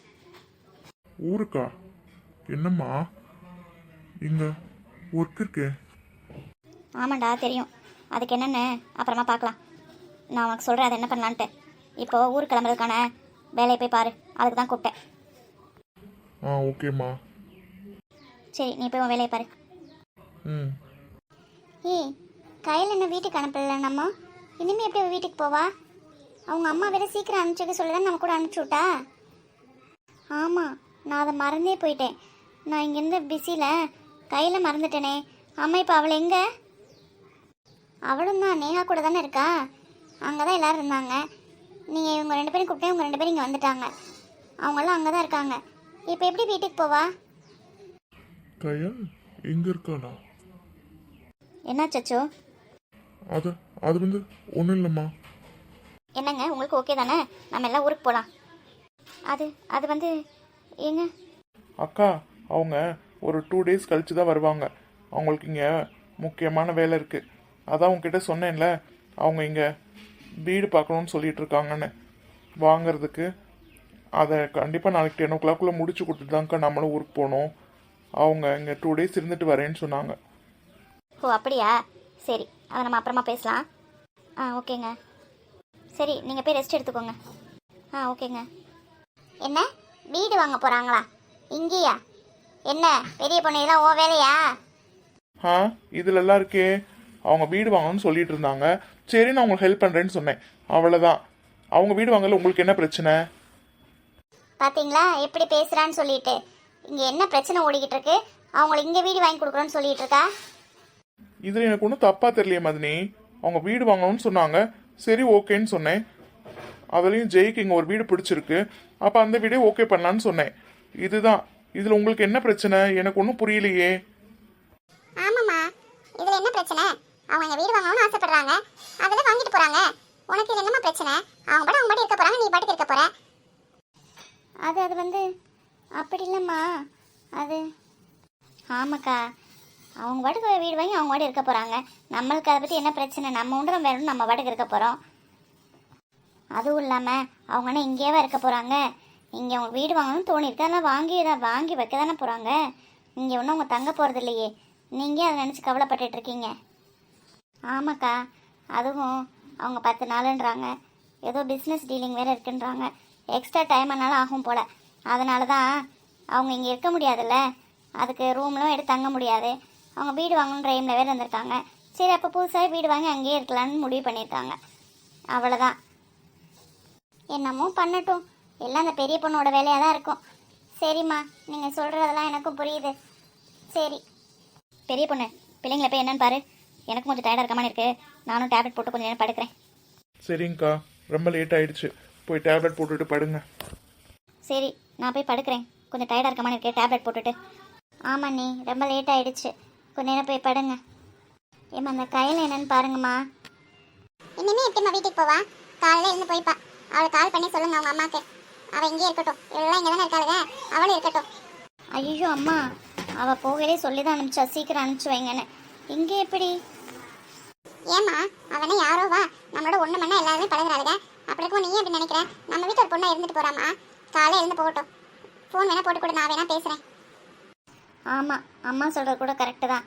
ஊருக்கா? என்னம்மா இங்கே ஒர்க் இருக்கு? ஆமாண்டா தெரியும், அதுக்கு என்னென்னு அப்புறமா பார்க்கலாம். நான் உனக்கு சொல்கிறேன் அதை என்ன பண்ணலான்ட்டு. இப்போது ஊருக்கு கிளம்புறதுக்கான வேலையை போய் பாரு, அதுக்கு தான் கூப்பிட்டேன். ஆ ஓகேம்மா. சரி, நீ போய் உன் வேலையை பாரு. ம். ஏய், கையில் என்ன வீட்டுக்கு அனுப்பல நம்ம இனிமேல் எப்படி அவ வீட்டுக்கு போவா? அவங்க அம்மா வேற சீக்கிரம் அனுப்பிச்சுக்க சொல்லுதான் நம்ம கூட அனுப்பிச்சி விட்டா. ஆமாம், நான் அதை மறந்தே போயிட்டேன். நான் இங்கேருந்து பிஸியில் கையில் மறந்துட்டேனே. அம்மா இப்போ அவளை எங்கே? அவளும் தான் நேஹா கூட தானே இருக்கா. அங்கே தான் எல்லோரும் இருந்தாங்க. நீங்கள் இவங்க 2 பேரும் கூப்பிட்டே இவங்க 2 பேரும் இங்கே வந்துட்டாங்க. அவங்களாம் அங்கே தான் இருக்காங்க. இப்போ எப்படி வீட்டுக்கு போவா? கையா எங்க இருக்கானா? என்னாச்சோ? அது வந்து ஒன்றும் இல்லைம்மா. என்னங்க உங்களுக்கு ஓகே தானே? நம்ம எல்லாம் ஊருக்கு போகலாம். அது வந்து ஏங்க அக்கா அவங்க ஒரு 2 days கழிச்சு தான் வருவாங்க. அவங்களுக்கு இங்கே முக்கியமான வேலை இருக்குது. அதான் உங்ககிட்ட சொன்னேன்ல, அவங்க இங்கே வீடு பார்க்கணுன்னு சொல்லிட்டு இருக்காங்கன்னு வாங்கிறதுக்கு. அதை கண்டிப்பாக நாளைக்கு 10 o'clock முடிச்சு கொடுத்துட்டு தான்க்கா நம்மளும் ஊருக்கு போகணும். அவங்க இங்கே 2 days இருந்துட்டு வரேன்னு சொன்னாங்க. ஓ அப்படியா? சரி, அதை நம்ம அப்புறமா பேசலாம். ஓகேங்க. சரி, நீங்கள் போய் ரெஸ்ட் எடுத்துக்கோங்க. ஓகேங்க. என்ன வீடு வாங்க போகிறாங்களா இங்கேயா? என்ன பெரிய பொண்ணு இதெல்லாம் ஓ வேலையா? இதுலலாம் இருக்கே. அவங்க வீடு வாங்கணும்னு சொல்லிட்டு இருந்தாங்க. சரி, நான் உங்களுக்கு ஹெல்ப் பண்ணுறேன்னு சொன்னேன், அவ்வளோதான். அவங்க வீடு வாங்கல உங்களுக்கு என்ன பிரச்சனை? பார்த்தீங்களா எப்படி பேசுகிறான்னு சொல்லிட்டு. இங்கே என்ன பிரச்சனை ஓடிக்கிட்டு இருக்கு? அவங்களுக்கு இங்கே வீடு வாங்கி கொடுக்குறோன்னு சொல்லிட்டு இருக்கா. இதில் எனக்கு ஒன்றும் தப்பாக தெரியலையே மதினி. அவங்க வீடு வாங்கணும்னு சொன்னாங்க, சரி ஓகேன்னு சொன்னேன். அதுலேயும் ஜெய்க்கு இங்கே ஒரு வீடு பிடிச்சிருக்கு, அப்போ அந்த வீடே ஓகே பண்ணலான்னு சொன்னேன். இதுதான். இதில் உங்களுக்கு என்ன பிரச்சனை? எனக்கு ஒன்றும் புரியலையே. ஆமாம்மா, இதில் என்ன பிரச்சனை? அவங்க எங்கள் வீடு வாங்கணும்னு ஆசைப்படுறாங்க, அதில் வாங்கிட்டு போகிறாங்க. உனக்கு இது என்னம்மா பிரச்சனை? அவங்க பாட்டு இருக்க போகிறாங்க, நீ பாட்டுக்கு இருக்க போகிற. அது வந்து அப்படி இல்லைம்மா. அது ஆமாக்கா, அவங்க பாட்டுக்கு வீடு வாங்கி அவங்க பாட்டு இருக்க போகிறாங்க. நம்மளுக்கு அதை பற்றி என்ன பிரச்சனை? நம்ம ஒன்றும் வேணும், நம்ம பாட்டுக்கு இருக்க போகிறோம். அதுவும் இல்லாமல் அவங்கன்னா இங்கேயே இருக்க போகிறாங்க. இங்கே அவங்க வீடு வாங்கணும்னு தோணிருக்கு, அதெல்லாம் வாங்கி வைக்க தானே போகிறாங்க. இங்கே ஒன்றும் அவங்க தங்க போகிறது இல்லையே. நீங்கள் அதை நினச்சி கவலைப்பட்டுட்டு இருக்கீங்க. ஆமாக்கா, அதுவும் அவங்க 10 நாளுன்றாங்க. ஏதோ பிஸ்னஸ் டீலிங் வேறு இருக்குன்றாங்க. எக்ஸ்ட்ரா டைம் ஆனாலும் ஆகும் போல். அதனால தான் அவங்க இங்கே இருக்க முடியாதுல்ல, அதுக்கு ரூம்லாம் எடுத்து தங்க முடியாது. அவங்க வீடு வாங்கணுன்ற எய்மில் வேறு இருந்திருக்காங்க. சரி, அப்போ புதுசாக வீடு வாங்கி அங்கேயே இருக்கலான்னு முடிவு பண்ணியிருக்காங்க. அவ்வளோதான். என்னமோ பண்ணட்டும், எல்லாம் அந்த பெரிய பொண்ணோட வேலையாக தான் இருக்கும். சரிம்மா, நீங்கள் சொல்கிறதெல்லாம் எனக்கும் புரியுது. சரி பெரிய பொண்ணு, பிள்ளைங்களை போய் என்னன்னு பாரு. எனக்கும் கொஞ்சம் டயர்டாக இருக்க மாதிரி இருக்குது. நானும் டேப்லெட் போட்டு கொஞ்சம் நேரம் படுக்கிறேன். சரிங்கக்கா, ரொம்ப லேட் ஆயிடுச்சு, போய் டேப்லெட் போட்டுட்டு படுங்க. சரி, நான் போய் படுக்கிறேன். கொஞ்சம் டயர்டாக இருக்க மாதிரி இருக்கே, டேப்லெட் போட்டுட்டு. ஆமாம், நீ ரொம்ப லேட் ஆகிடுச்சு, கொஞ்ச நேரம் போய் படுங்க. ஏம்மா அந்த கையில் என்னன்னு பாருங்கம்மா. இனிமேல் எப்படிம்மா வீட்டுக்கு போவா? காலையில் இருந்து போய்ப்பா. அவளுக்கு கால் பண்ணி சொல்லுங்க அவங்க அம்மாவுக்கு. அவள் இங்கே இருக்கட்டும், எல்லாம் இங்கே தானே இருக்காளுங்க, அவளும் இருக்கட்டும். ஐயோ அம்மா, அவள் போகலே சொல்லி தான் அனுப்பிச்சா, சீக்கிரம் அனுப்பிச்சு வைங்கன்னு. இங்கே எப்படி? ஏம்மா அவனே யாரோ வா, நம்மளோட ஒன்று மண்ணா எல்லாருமே பழகுறாளுங்க. அப்படி இருக்கும், நீ எப்படி நினைக்கிற? நம்ம வீட்டில் ஒரு பொண்ணை இருந்துட்டு போகிறாமா, காலையில் இருந்து போகட்டும். ஃபோன் வேணால் போட்டு கூட நான் வேணால் பேசுகிறேன். ஆமாம், அம்மா சொல்கிறது கூட கரெக்டு தான்.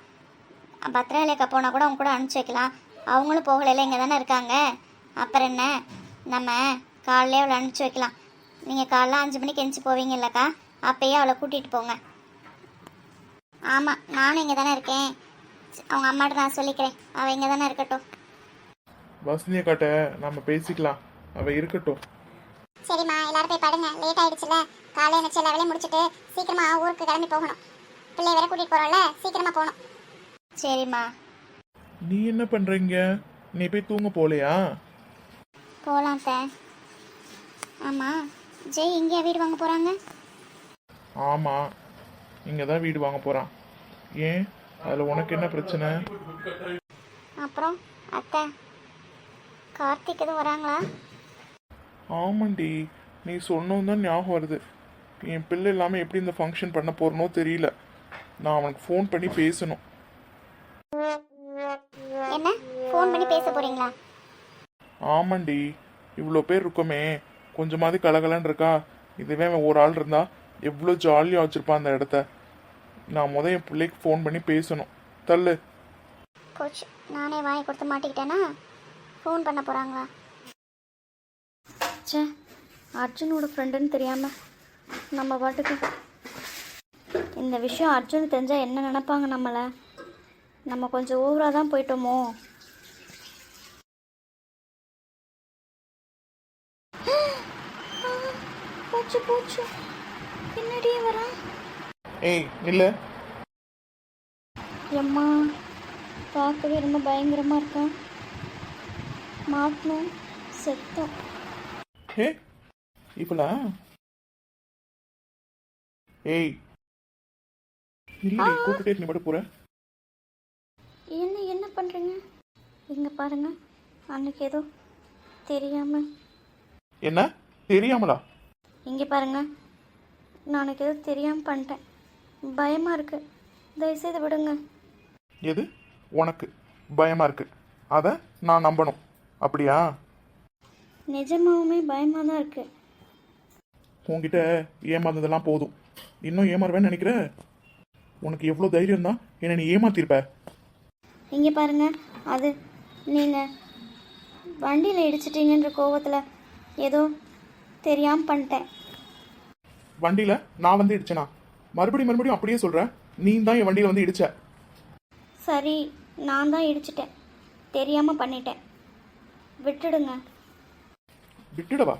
பத்திராளியக்கா போனால் கூட அவங்க கூட அனுப்பிச்சி வைக்கலாம். அவங்களும் போகலையில இங்கே தானே இருக்காங்க. அப்புறம் என்ன, நம்ம காலையிலே அவளை அனுப்பிச்சி வைக்கலாம். நீங்கள் காலைல 5 மணிக்கு எந்திச்சு போவீங்க இல்லைக்கா, அப்போயே அவளை கூட்டிகிட்டு போங்க. ஆமாம், நானும் இங்கே தானே இருக்கேன். அவங்க அம்மாட்ட நான் சொல்லிக்கிறேன், அவள் இங்கே தானே இருக்கட்டும். வசந்தியை காட்ட நம்ம பேசிக்கலாம், அவள் இருக்கட்டும். சரிம்மா, எல்லாரும் போய் படுங்க, லேட் ஆகிடுச்சுல. காலையில் நினச்சி எல்லா வேலையும் முடிச்சுட்டு சீக்கிரமாக ஊருக்கு கிளம்பி போகணும். பிள்ளைய வேற கூட்டிகிட்டு போகிறோம்ல, சீக்கிரமாக போகணும். சரிம்மா. நீ என்ன பண்ணுறீங்க? நீ போய் தூங்க போகலையா? போகலாம் சார். ஆமாம், ஜெய் இங்கேயா வீடு வாங்க போகிறாங்க? ஆமாம், இங்கே தான் வீடு வாங்க போகிறான். ஏன், அதில் உனக்கு என்ன பிரச்சனை? அப்புறம் அத்தை, கார்த்திக் எதுவும் வராங்களா? ஆமாண்டி, நீ சொன்னோம் தான் ஞாபகம் வருது. என் பிள்ளை இல்லாமல் எப்படி இந்த ஃபங்க்ஷன் பண்ண போகிறனோ தெரியல. நான் அவனுக்கு ஃபோன் பண்ணி பேசணும். என்ன ஃபோன் பண்ணி பேச போகிறீங்களா? ஆமாண்டி, இவ்வளோ பேர் இருக்கோமே, கொஞ்சமாவது கலகலன்னு இருக்கா. இதுவே அவன் ஒரு ஆள் இருந்தா எவ்வளோ ஜாலியாக வச்சுருப்பான் அந்த இடத்த. நான் என் பிள்ளைக்கு ஃபோன் பண்ணி பேசணும். தள்ளு. கோச், நானே வாங்கி கொடுத்து மாட்டிக்கிட்டேன்னா ஃபோன் பண்ண போகிறாங்களா? சே, அர்ஜுனோட ஃப்ரெண்டுன்னு தெரியாமல் நம்ம பாட்டுக்கு. இந்த விஷயம் அர்ஜுன் தெரிஞ்சால் என்ன நினைப்பாங்க நம்மளை? நம்ம கொஞ்சம் ஓவராக தான் போயிட்டோமோ. போச்சு போச்சு பின்னாடியே வரான். ஏய் இல்லை எம்மா பார்க்கவே ரொம்ப பயங்கரமாக இருக்கான். மாட்டணும் செத்தோம். ஏ இப்பலா ஏய் இல்லை கூப்பிட்டே நீ மட்டும் போற. என்ன பண்ணுறீங்க? இங்கே பாருங்க, அன்னைக்கு ஏதோ தெரியாம. என்ன தெரியாமலா? இங்கே பாருங்க, நான் அன்னைக்கு ஏதோ தெரியாமல் பண்ணிட்டேன். பயமாக இருக்கு, தயவுசெய்து விடுங்க. எது உனக்கு பயமா இருக்கு? அதை நான் நம்பணும் அப்படியா? நிஜமாவுமே பயமாக தான் இருக்கு. உன்கிட்ட ஏமாந்ததெல்லாம் போதும், இன்னும் ஏமாறுவேன்னு நினைக்கிற? உனக்கு எவ்வளோ தைரியம் தான் என்னை நீ ஏமாத்திருப்ப? இங்கே பாருங்க, அது நீங்கள் வண்டியில் இடிச்சிட்டீங்கன்ற கோவத்தில் ஏதோ தெரியாமல் பண்ணிட்டேன். வண்டியில் நான் வந்து இடிச்சேனா? மறுபடியும் அப்படியே சொல்கிறேன், நீ தான் என் வண்டியில் வந்து இடிச்ச. சரி, நான் தான் இடிச்சிட்டேன், தெரியாமல் பண்ணிட்டேன், விட்டுடுங்க. விட்டுடவா?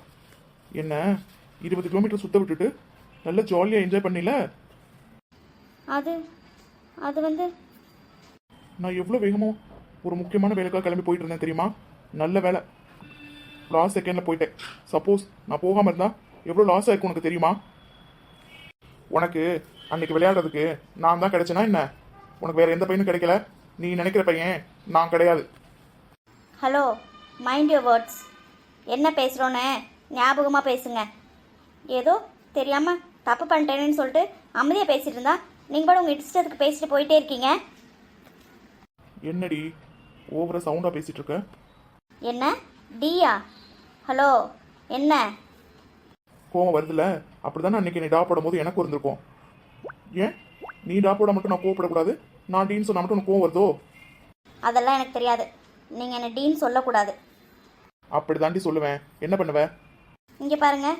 என்ன 20 கிலோமீட்டர் சுத்த விட்டுட்டு நல்லா ஜாலியாக என்ஜாய் பண்ணில? அது வந்து நான் எவ்வளோ வேகமோ ஒரு முக்கியமான வேலைக்காக கிளம்பி போயிட்டு இருந்தேன் தெரியுமா? நல்ல வேலை லாஸ்ட் செகண்டில் போயிட்டேன். சப்போஸ் நான் போகாமல் இருந்தால் எவ்வளோ லாஸ் ஆயிருக்கும் உனக்கு தெரியுமா? உனக்கு அன்னைக்கு விளையாடுறதுக்கு நான் தான் கிடைச்சேனா என்ன? உனக்கு வேற எந்த பையனும் கிடைக்கல. நீ நினைக்கிற பையன் நான் கிடையாது. Hello, mind your words. என்ன பேசுகிறோன்னு ஞாபகமாக பேசுங்க. ஏதோ தெரியாமல் தப்பு பண்ணிட்டேன்னு சொல்லிட்டு அமைதியாக பேசிட்டு இருந்தா நீங்கள் கூட உங்கள் இஷ்டத்துக்கு பேசிட்டு போயிட்டே இருக்கீங்க. என்னடி ஓவரா சவுண்டாக பேசிட்டு இருக்க? என்ன டியா? ஹலோ, என்ன கோவம் வருதுல்ல? அப்படிதானே அன்னைக்கு நீ டா போடும்போது எனக்கு இருந்திருக்கும். ஏன் நீ டா போட மட்டும் நான் கோவப்படக்கூடாது? நான் டீன்னு சொன்னா மட்டும் உனக்கு கோவம் வருதோ? அதெல்லாம் எனக்கு தெரியாது. நீங்கள் என்ன டீன்னு சொல்லக்கூடாது. அப்படி தாண்டி சொல்லுவேன், என்ன பண்ணுவ? இங்கே பாருங்க,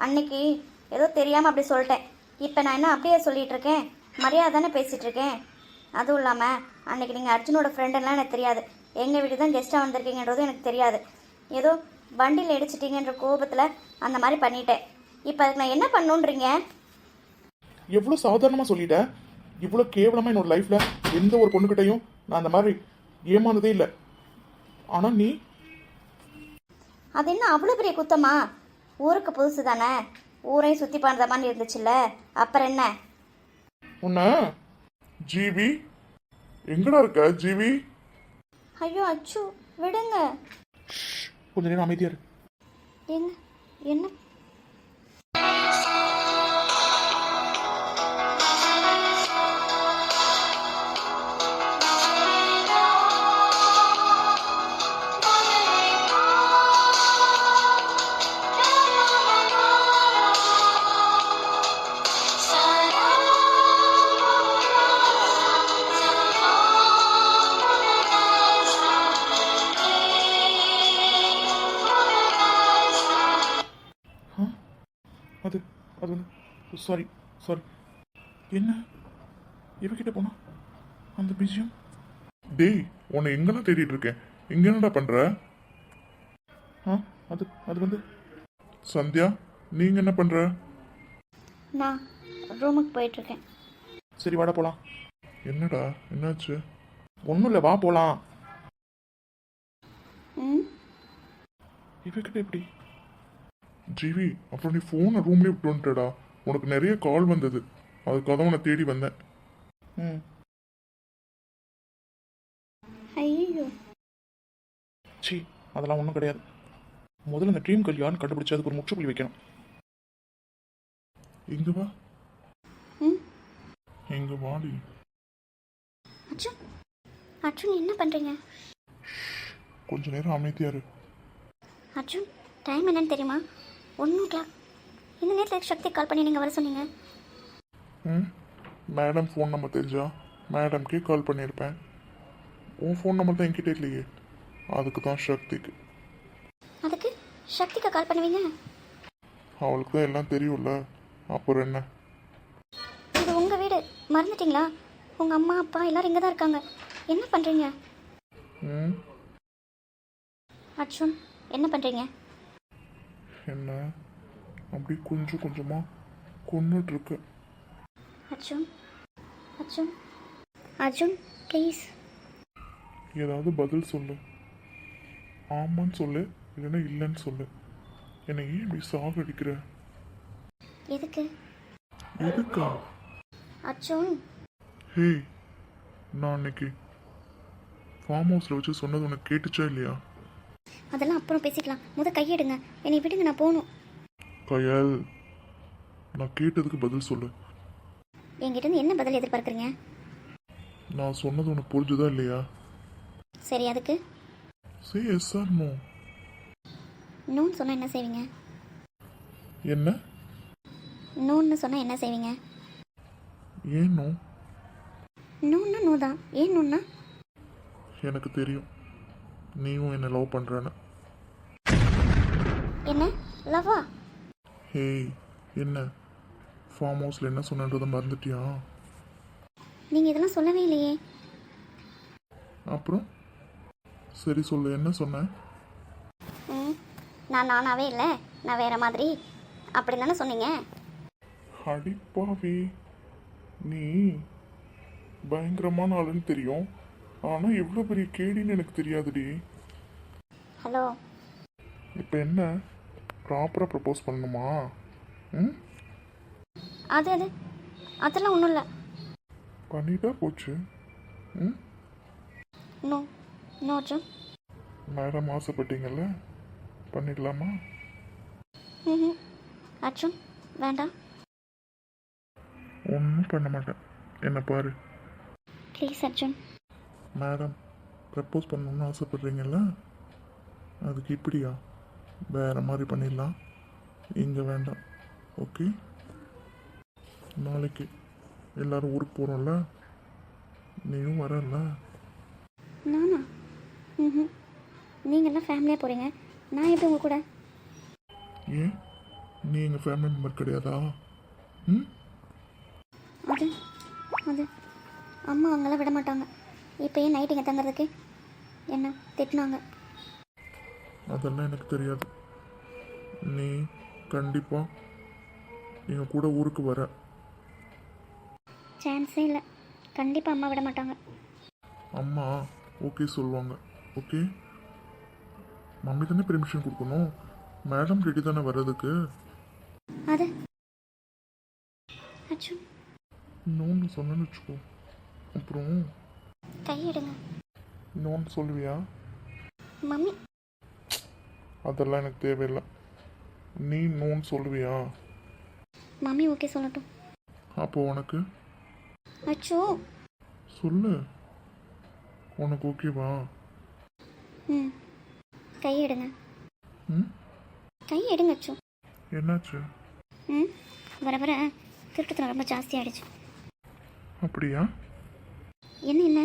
அன்னைக்கு ஏதோ தெரியாமல் அப்படி சொல்லிட்டேன். இப்போ நான் என்ன அப்படியே சொல்லிட்டு இருக்கேன்? மரியாதை தானே பேசிகிட்டு இருக்கேன். அதுவும் இல்லாமல் அன்னைக்கு நீங்கள் அர்ஜுனோட ஃப்ரெண்டுலாம் எனக்கு தெரியாது. எங்கள் வீட்டுக்கு தான் கெஸ்ட்டாக வந்திருக்கீங்கன்றதும் எனக்கு தெரியாது. ஏதோ வண்டியில் இடிச்சிட்டிங்கன்ற கோபத்தில் அந்த மாதிரி பண்ணிட்டேன். இப்போ அதுக்கு நான் என்ன பண்ணுன்றீங்க? எவ்வளோ சாதாரணமாக சொல்லிட்டேன். இவ்வளோ கேவலமாக என்னோட லைஃப்பில் எந்த ஒரு பொண்ணுக்கிட்டையும் நான் அந்த மாதிரி ஏமாந்ததே இல்லை. ஆனால் நீ அது என்ன அவ்வளோ பெரிய குத்தமா? ஊருக்கு புதுசு தானே, ஊரையும் சுற்றி பண்ணுற மாதிரி இருந்துச்சுல்ல, அப்புறம் என்ன? உன்ன ஜிவி எங்கடா இருக்க ஜிவி? ஐயோ அச்சு, விடுங்க. கொஞ்ச நேரம் அமைதியா இரு. எங்க என்ன? அது அது சாரி சாரி. என்ன இவகிட்ட போனா அந்த பிஜியம்? டேய், உன்னை எங்கெல்லாம் தேடிட்டு இருக்கேன். எங்க என்னடா பண்ற? அது அது வந்து சந்தியா, நீங்க என்ன பண்ற? நான் ரூமுக்கு போயிட்டுருக்கேன். சரி வாடா போலாம். என்னடா என்னாச்சு? ஒன்றும் இல்லை, வா போலாம். ம், இவகிட்ட எப்படி? ஜிவி, அப்புறம் நீ ஃபோனை ரூம்லேயே விட்டு வந்துட்டடா. உனக்கு நிறைய கால் வந்தது, அதுக்காக தான் உன்னை தேடி வந்தேன். ம். ஐயோ, சி, அதெல்லாம் ஒன்றும் கிடையாது. முதல்ல இந்த ட்ரீம் கேர்ள் யாருன்னு கண்டுபிடிச்சு அதுக்கு ஒரு முற்றுப்புள்ளி வைக்கணும். இங்க வா. ம், இங்க வாடி. அர்ஜுன், அர்ஜுன் என்ன பண்ணுறீங்க? கொஞ்ச நேரம் அமைதியா இரு. அர்ஜுன், டைம் என்னன்னு தெரியுமா? 1 o'clock. இந்த நேரத்தில் சக்தி கால் பண்ணி நீங்கள் வர சொன்னீங்க. ம், மேடம் ஃபோன் நம்பர் தெரிஞ்சா மேடம்க்கே கால் பண்ணியிருப்பேன். உன் ஃபோன் நம்பர் தான் என்கிட்ட இல்லையே, அதுக்கு தான் சக்திக்கு. அதுக்கு சக்திக்கு கால் பண்ணுவீங்க? அவளுக்கு தான் எல்லாம் தெரியும்ல, அப்புறம் என்ன? இது உங்கள் வீடு, மறந்துட்டீங்களா? உங்கள் அம்மா அப்பா எல்லாரும் இங்கே தான் இருக்காங்க. என்ன பண்ணுறீங்க? ம், அர்ஜுன், என்ன பண்ணுறீங்க? என்ன அப்படி கொஞ்சம் கொஞ்சமாக கொன்னுட்ருக்கு. அர்ஜுன் அர்ஜுன் அர்ஜுன் ப்ளீஸ். ஏதாவது பதில் சொல்லு. ஆமான்னு சொல்லு, இல்லைன்னா இல்லைன்னு சொல்லு. என்னை ஏன் இப்படி சாகடிக்கிற? எதுக்கு எதுக்கா? அர்ஜுன்? ஹே, நான் அன்னைக்கு ஃபார்ம் ஹவுஸில் வச்சு சொன்னது உனக்கு கேட்டுச்சா இல்லையா? அதெல்லாம் அப்புறம் பேசிக்கலாம். கையெடுங்க, என்னை விடுங்க, நான் போகணும். கயல், நான் கேட்டதுக்கு பதில் சொல்லு. என்கிட்ட இருந்து என்ன பதில் எதிர்பார்க்குறீங்க? நான் சொன்னது உனக்கு புரிஞ்சுதா இல்லையா? சரி, அதுக்கு சே எஸ் ஆர் நோ. நோன்னு சொன்னால் என்ன செய்வீங்க? என்ன? நோன்னு சொன்னால் என்ன செய்வீங்க? ஏன் நோ? நோன்னா நோ தான். ஏன் நோன்னா? எனக்கு தெரியும் நீயும் என்னை லவ் பண்ணுறேன்னு. என்ன லவ்வா? ஹேய், என்ன ஃபார்ம் ஹவுஸில் என்ன சொன்னன்றதை மறந்துட்டியா? நீங்கள் இதெல்லாம் சொல்லவே இல்லையே. அப்புறம் சரி சொல்லு, என்ன சொன்னேன்? நான் நானாவே இல்லை, நான் வேற மாதிரி அப்படி தானே சொன்னீங்க. அடிப்பாவி, நீ பயங்கரமான ஆளுன்னு தெரியும், ஆனால் எவ்வளோ பெரிய கேடின்னு எனக்கு தெரியாதுடி. ஹலோ, இப்போ என்ன ப்ராப்பராக ப்ரப்போஸ் பண்ணணுமா? ம், அதெல்லாம் ஒன்றும் இல்லை. பண்ணிட்டா போச்சு. ம், நோ நோ அர்ஜுன். மேடம் ஆசைப்பட்டீங்கல்ல, பண்ணிக்கலாமா? ம் அர்ஜுன் வேண்டாம். ஒன்றும் பண்ண மாட்டேன், என்ன பாரு. ப்ளீஸ் அர்ஜுன். மேடம் ப்ரப்போஸ் பண்ணணும்னு ஆசைப்பட்றீங்கல்ல, அதுக்கு இப்படியா? வேறு மாதிரி பண்ணிடலாம், இங்கே வேண்டாம். ஓகே, நாளைக்கு எல்லோரும் ஊருக்கு போகிறோம்ல, நீயும் வரல? நானா? ம் நீங்கள்லாம் ஃபேமிலியாக போகிறீங்க, நான் எப்படி உங்கள் கூட? ஏன், நீ எங்கள் ஃபேமிலி மெம்பர் கிடையாதா? ம், அது அது அம்மா அவங்களாம் விட மாட்டாங்க. இப்போ ஏன் நைட் இங்கே தங்குறதுக்கு என்ன திட்டினாங்க. அதெல்லாம் எனக்கு தெரியாது. நீ கண்டிப்பாக எங்கள் கூட ஊருக்கு வர. சான்ஸே இல்லை, கண்டிப்பாக அம்மா விட மாட்டாங்க. அம்மா ஓகே சொல்லுவாங்க. ஓகே, மம்மி தானே பெர்மிஷன் கொடுக்கணும், மேடம் ரெடி தானே வர்றதுக்கு. அது அர்ஜுன் இன்னொன்று சொன்னேன்னு வச்சுக்கோ, அப்புறம் கையெடுங்க. இன்னொன்று சொல்லுவியா? மம்மி அதெல்லாம் எனக்கு தேவையில்லை. நீ நோன்னு சொல்லுவியா? மம்மி ஓகே சொல்லட்டும். அப்போ உனக்கு அச்சோ. சொல்லு, உனக்கு ஓகேவா? ம் கையெடுங்க. ம், கையெடுங்க அச்சோ. என்னாச்சு? ம் வர வர திருட்டுத்தனம் ரொம்ப ஜாஸ்தி ஆயிடுச்சு. அப்படியா? என்ன என்ன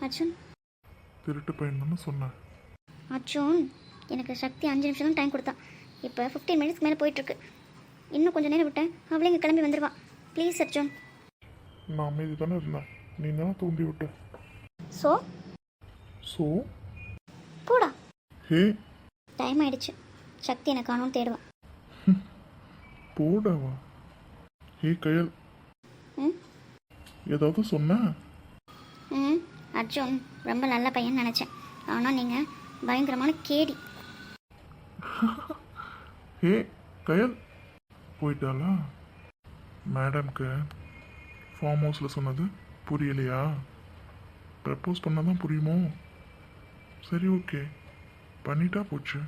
அர்ஜுன்? திருட்டு பையன் தானே சொன்னேன். அர்ஜுன், எனக்கு சக்தி 5 நிமிஷம் தான் டைம் கொடுத்தா. இப்போ 15 மினிட்ஸ்க்கு மேலே போயிட்டுருக்கு. இன்னும் கொஞ்சம் நேரம் விட்டேன், அவளே இங்கே கிளம்பி வந்துடுவா. ப்ளீஸ் அர்ஜுன். நான் அமைதி தானே இருந்தேன், நீ தானே தூண்டி விட்ட. ஸோ ஸோ போடா. ஹே, டைம் ஆயிடுச்சு, சக்தி எனக்கு காணும் தேடுவான். போடாவா? ஹே கயல், ம் ஏதாவது சொன்ன? ம் அர்ஜுன் ரொம்ப நல்ல பையன் நினச்சேன், ஆனால் நீங்கள் பயங்கரமான கேடி. ஹே, கயல் போயிட்டாளா? மேடம்க்கு ஃபார்ம் ஹவுஸில் சொன்னது புரியலையா? ப்ரப்போஸ் பண்ணால் தான் புரியுமோ? சரி ஓகே, பண்ணிட்டா போச்சு.